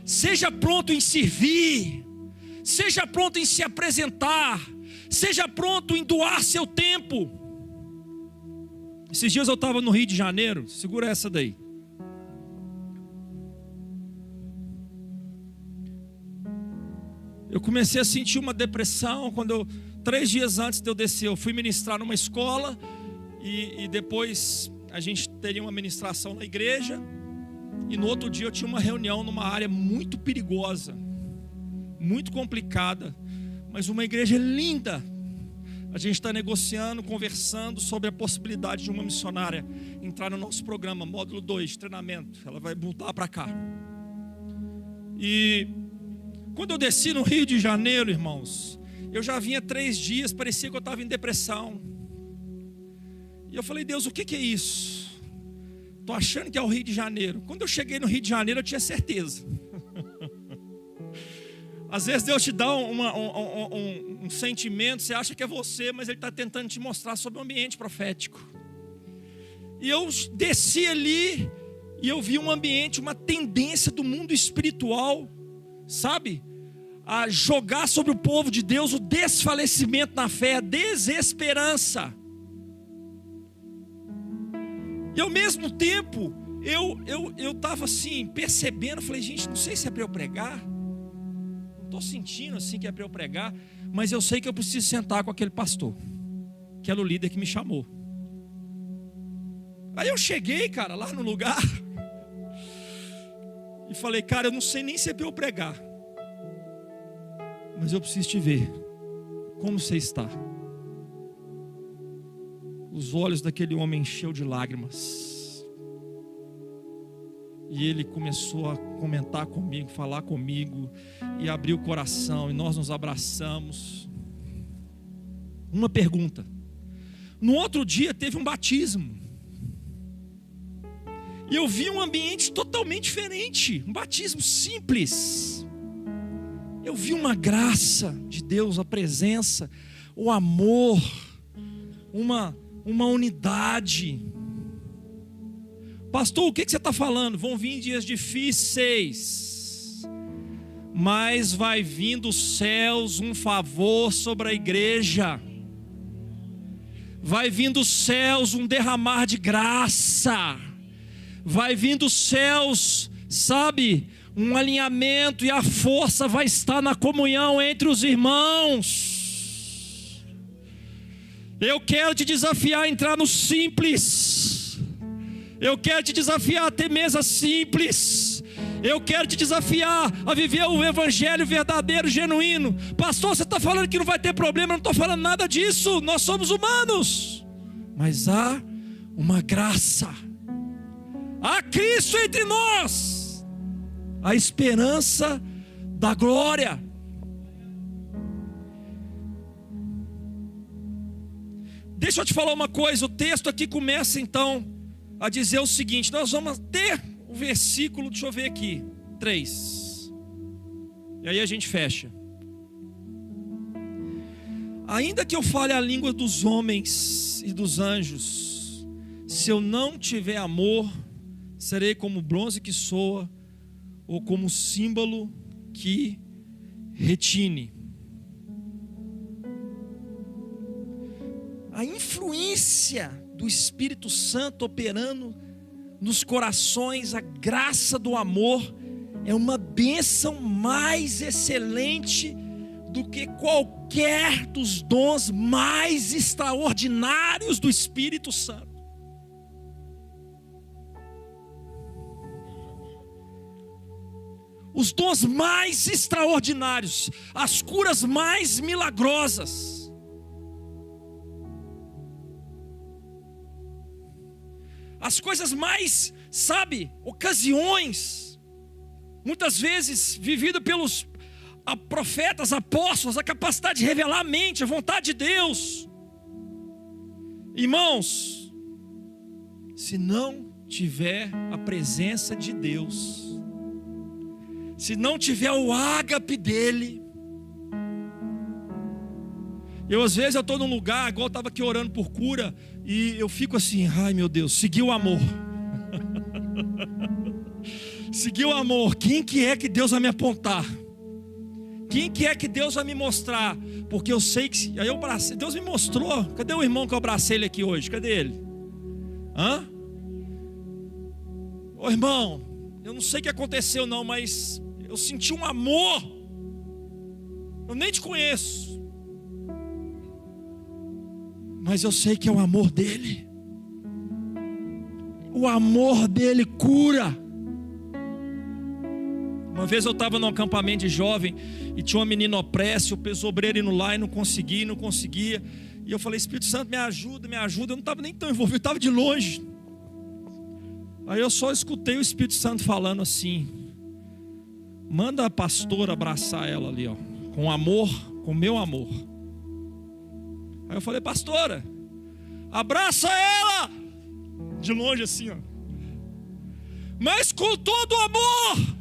A: Seja pronto em servir, seja pronto em se apresentar, seja pronto em doar seu tempo. Esses dias eu estava no Rio de Janeiro, segura essa daí. Eu comecei a sentir uma depressão quando 3 dias antes de eu descer, eu fui ministrar numa escola e depois a gente teria uma ministração na igreja, e no outro dia eu tinha uma reunião numa área muito perigosa, muito complicada, mas uma igreja linda. A gente está negociando, conversando sobre a possibilidade de uma missionária entrar no nosso programa, módulo 2 de treinamento. Ela vai voltar para cá. E quando eu desci no Rio de Janeiro, irmãos, eu já vinha 3 dias, parecia que eu estava em depressão. E eu falei: Deus, o que é isso? Estou achando que é o Rio de Janeiro. Quando eu cheguei no Rio de Janeiro, eu tinha certeza. Às vezes Deus te dá um sentimento, você acha que é você, mas Ele está tentando te mostrar sobre o ambiente profético. E eu desci ali, e eu vi um ambiente, uma tendência do mundo espiritual, sabe? A jogar sobre o povo de Deus o desfalecimento na fé, a desesperança. E ao mesmo tempo, eu estava assim, percebendo, falei: gente, não sei se é para eu pregar. Estou sentindo assim que é para eu pregar, mas eu sei que eu preciso sentar com aquele pastor, que era o líder que me chamou. Aí eu cheguei, cara, lá no lugar, e falei: cara, eu não sei nem se é para eu pregar, mas eu preciso te ver. Como você está? Os olhos daquele homem encheu de lágrimas. E ele começou a comentar comigo, falar comigo, e abrir o coração, e nós nos abraçamos. Uma pergunta: No outro dia teve um batismo. E eu vi um ambiente totalmente diferente, um batismo simples. Eu vi uma graça de Deus, a presença, o amor, uma unidade. Pastor, o que você está falando? Vão vir dias difíceis, mas vai vir dos céus um favor sobre a igreja. Vai vir dos céus um derramar de graça. Vai vir dos céus, sabe, um alinhamento, e a força vai estar na comunhão entre os irmãos. Eu quero te desafiar a entrar no simples. Eu quero te desafiar a ter mesa simples. Eu quero te desafiar a viver o evangelho verdadeiro, genuíno. Pastor, você está falando que não vai ter problema. Eu não estou falando nada disso. Nós somos humanos. Mas há uma graça. Há Cristo entre nós. A esperança da glória. Deixa eu te falar uma coisa. O texto aqui começa então a dizer o seguinte. Nós vamos ter o versículo, deixa eu ver aqui, 3. E aí a gente fecha. Ainda que eu fale a língua dos homens e dos anjos, se eu não tiver amor, serei como bronze que soa, ou como símbolo que retine. A influência do Espírito Santo operando nos corações, a graça do amor, é uma bênção mais excelente do que qualquer dos dons mais extraordinários do Espírito Santo. Os dons mais extraordinários, as curas mais milagrosas, as coisas mais, sabe, ocasiões, muitas vezes vivido pelos profetas, apóstolos, a capacidade de revelar a mente, a vontade de Deus. Irmãos, se não tiver a presença de Deus, se não tiver o ágape dele, às vezes eu estou num lugar, igual eu estava aqui orando por cura, e eu fico assim, ai meu Deus, segui o amor. Segui o amor. Quem que é que Deus vai me apontar? Quem que é que Deus vai me mostrar? Porque eu sei que, aí eu abracei, Deus me mostrou. Cadê o irmão que eu abracei ele aqui hoje? Cadê ele? Ô irmão, eu não sei o que aconteceu não, mas eu senti um amor. Eu nem te conheço, mas eu sei que é o amor dele. O amor dele cura. Uma vez eu estava num acampamento de jovem e tinha uma menina opressa, eu pesobreiro indo lá e não conseguia. E eu falei, Espírito Santo, me ajuda. Eu não estava nem tão envolvido, eu estava de longe. Aí eu só escutei o Espírito Santo falando assim: manda a pastora abraçar ela ali, ó, com amor, com meu amor. Aí eu falei, pastora, abraça ela, de longe assim, ó, mas com todo o amor.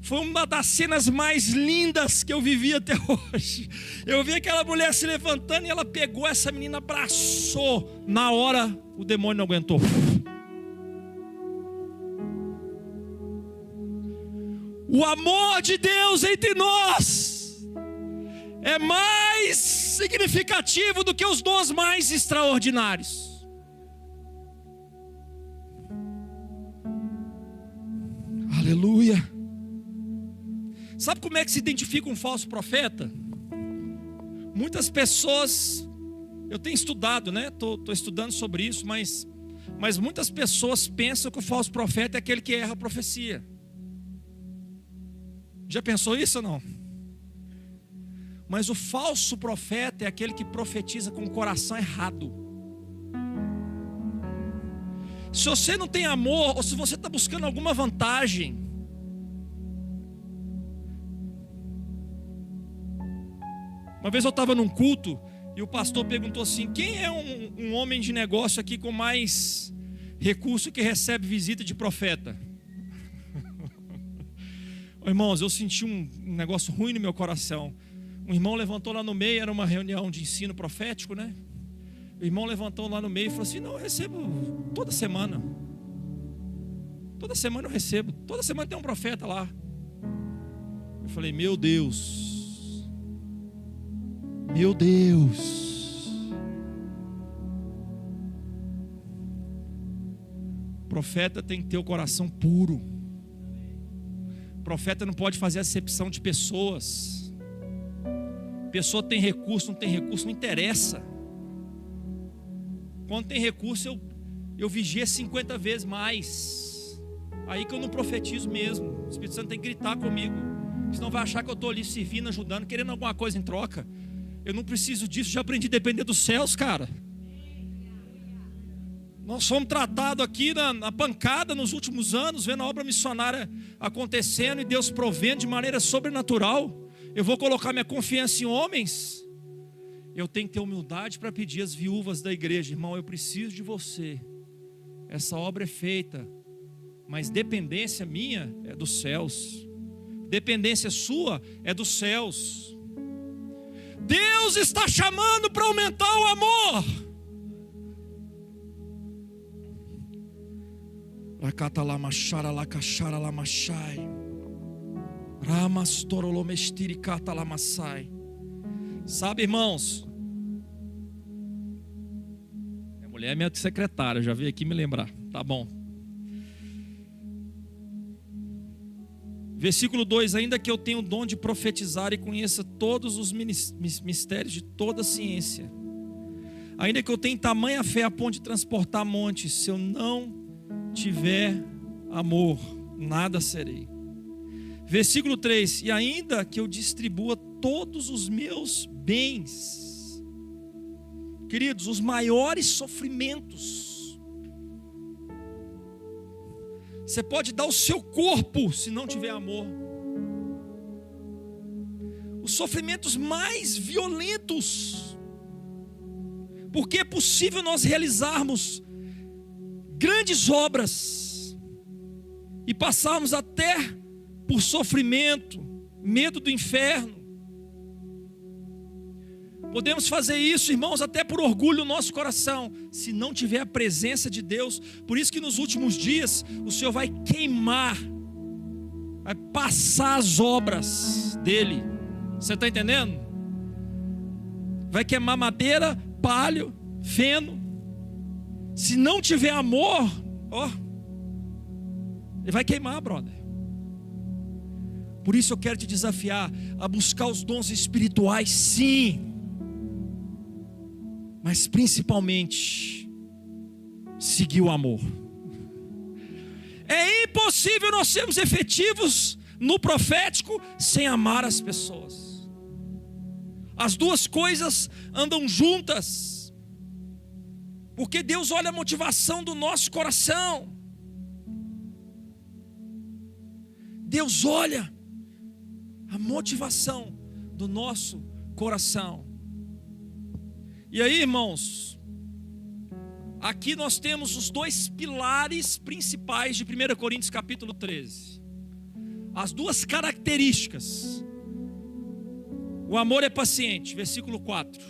A: Foi uma das cenas mais lindas que eu vivi até hoje. Eu vi aquela mulher se levantando e ela pegou essa menina, abraçou. Na hora o demônio não aguentou. O amor de Deus entre nós é mais significativo do que os dons mais extraordinários. Aleluia. Sabe como é que se identifica um falso profeta? Muitas pessoas, eu tenho estudado, né? Estou estudando sobre isso, mas muitas pessoas pensam que o falso profeta é aquele que erra a profecia. Já pensou isso ou não? Mas o falso profeta é aquele que profetiza com o coração errado. Se você não tem amor, ou se você está buscando alguma vantagem, uma vez eu estava num culto E o pastor perguntou assim: quem é um homem de negócio aqui com mais recurso que recebe visita de profeta? Irmãos, eu senti um negócio ruim no meu coração. Um irmão levantou lá no meio, era uma reunião de ensino profético, né? O irmão levantou lá no meio e falou assim: não, eu recebo toda semana. Toda semana eu recebo. Toda semana tem um profeta lá. Eu falei: meu Deus. Meu Deus. Profeta tem que ter o coração puro. Profeta não pode fazer acepção de pessoas. Pessoa tem recurso, não tem recurso, não interessa. Quando tem recurso, eu vigio 50 vezes mais. Aí que eu não profetizo mesmo. O Espírito Santo tem que gritar comigo. Senão vai achar que eu estou ali servindo, ajudando, querendo alguma coisa em troca. Eu não preciso disso, já aprendi a depender dos céus, cara. Nós fomos tratados aqui na pancada nos últimos anos, vendo a obra missionária acontecendo e Deus provendo de maneira sobrenatural. Eu vou colocar minha confiança em homens? Eu tenho que ter humildade para pedir às viúvas da igreja: irmão, eu preciso de você. Essa obra é feita, mas dependência minha é dos céus. Dependência sua é dos céus. Deus está chamando para aumentar o amor. Sabe, irmãos, minha mulher é minha secretária, já veio aqui me lembrar, tá bom. Versículo 2: ainda que eu tenha o dom de profetizar e conheça todos os mistérios de toda a ciência, ainda que eu tenha tamanha fé a ponto de transportar montes, se eu não tiver amor, nada serei. Versículo 3: e ainda que eu distribua todos os meus bens. Queridos, os maiores sofrimentos, você pode dar o seu corpo se não tiver amor. Os sofrimentos mais violentos, porque é possível nós realizarmos grandes obras e passarmos até por sofrimento, medo do inferno. Podemos fazer isso, irmãos, até por orgulho no nosso coração, se não tiver a presença de Deus. Por isso que nos últimos dias o Senhor vai queimar, vai passar as obras dele. Você está entendendo? Vai queimar madeira, palho, feno. Se não tiver amor, ele vai queimar, brother. Por isso eu quero te desafiar a buscar os dons espirituais, sim, mas principalmente seguir o amor. É impossível nós sermos efetivos no profético sem amar as pessoas. As duas coisas andam juntas, porque Deus olha a motivação do nosso coração. Deus olha a motivação do nosso coração. E aí, irmãos, aqui nós temos os dois pilares principais de 1 Coríntios capítulo 13. As duas características. O amor é paciente, versículo 4.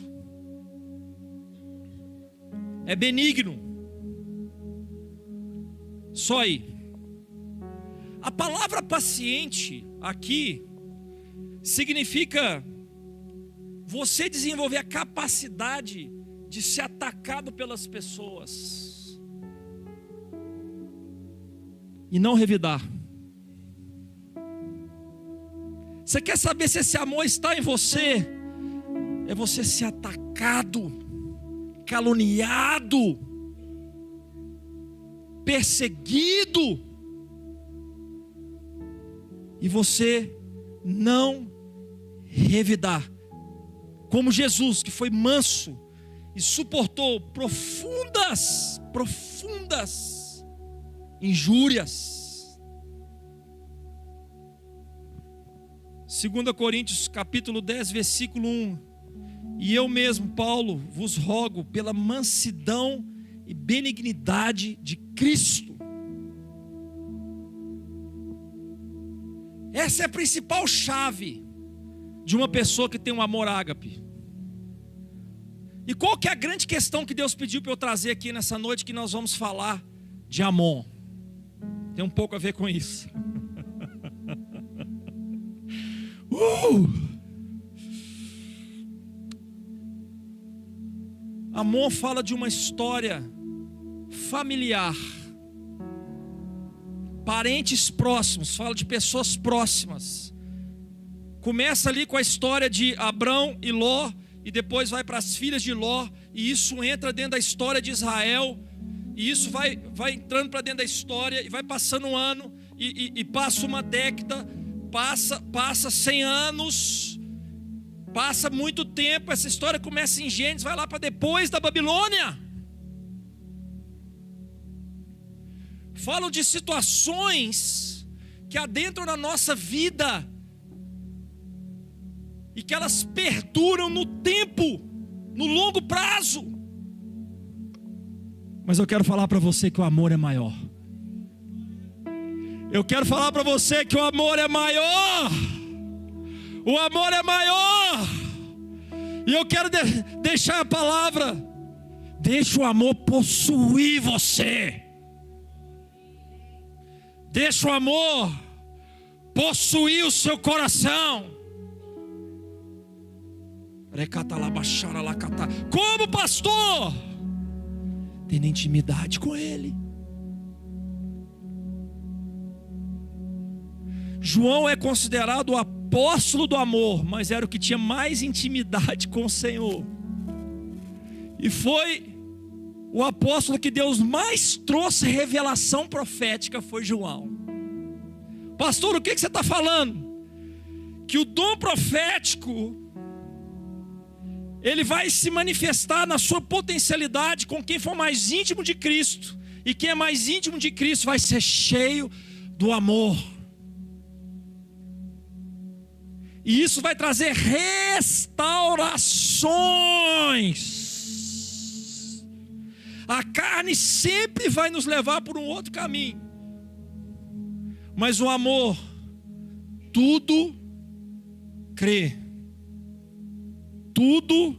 A: É benigno. Só aí. A palavra paciente aqui significa você desenvolver a capacidade de ser atacado pelas pessoas e não revidar. Você quer saber se esse amor está em você? É você ser atacado, caluniado, perseguido, e você não revidar, como Jesus, que foi manso e suportou profundas injúrias. 2 Coríntios capítulo 10, versículo 1: E eu mesmo, Paulo, vos rogo pela mansidão e benignidade de Cristo. Essa é a principal chave de uma pessoa que tem um amor ágape. E qual que é a grande questão que Deus pediu para eu trazer aqui nessa noite, que nós vamos falar de Amon? Tem um pouco a ver com isso. Amon fala de uma história familiar, parentes próximos, fala de pessoas próximas. Começa ali com a história de Abrão e Ló, e depois vai para as filhas de Ló, e isso entra dentro da história de Israel, e isso vai entrando para dentro da história, e vai passando um ano, e passa uma década, passa 100 anos, passa muito tempo. Essa história começa em Gênesis, vai lá para depois da Babilônia. Falam de situações que adentram na nossa vida e que elas perduram no tempo, no longo prazo. Mas eu quero falar para você que o amor é maior. Eu quero falar para você que o amor é maior. O amor é maior. E eu quero deixar a palavra: deixa o amor possuir você. Deixa o amor possuir o seu coração. Como pastor? Tendo intimidade com Ele. João é considerado o apóstolo do amor, mas era o que tinha mais intimidade com o Senhor. E foi o apóstolo que Deus mais trouxe revelação profética, foi João. Pastor, o que você está falando? Que o dom profético, ele vai se manifestar na sua potencialidade com quem for mais íntimo de Cristo. E quem é mais íntimo de Cristo vai ser cheio do amor. E isso vai trazer restaurações. A carne sempre vai nos levar por um outro caminho. Mas o amor, tudo crê, tudo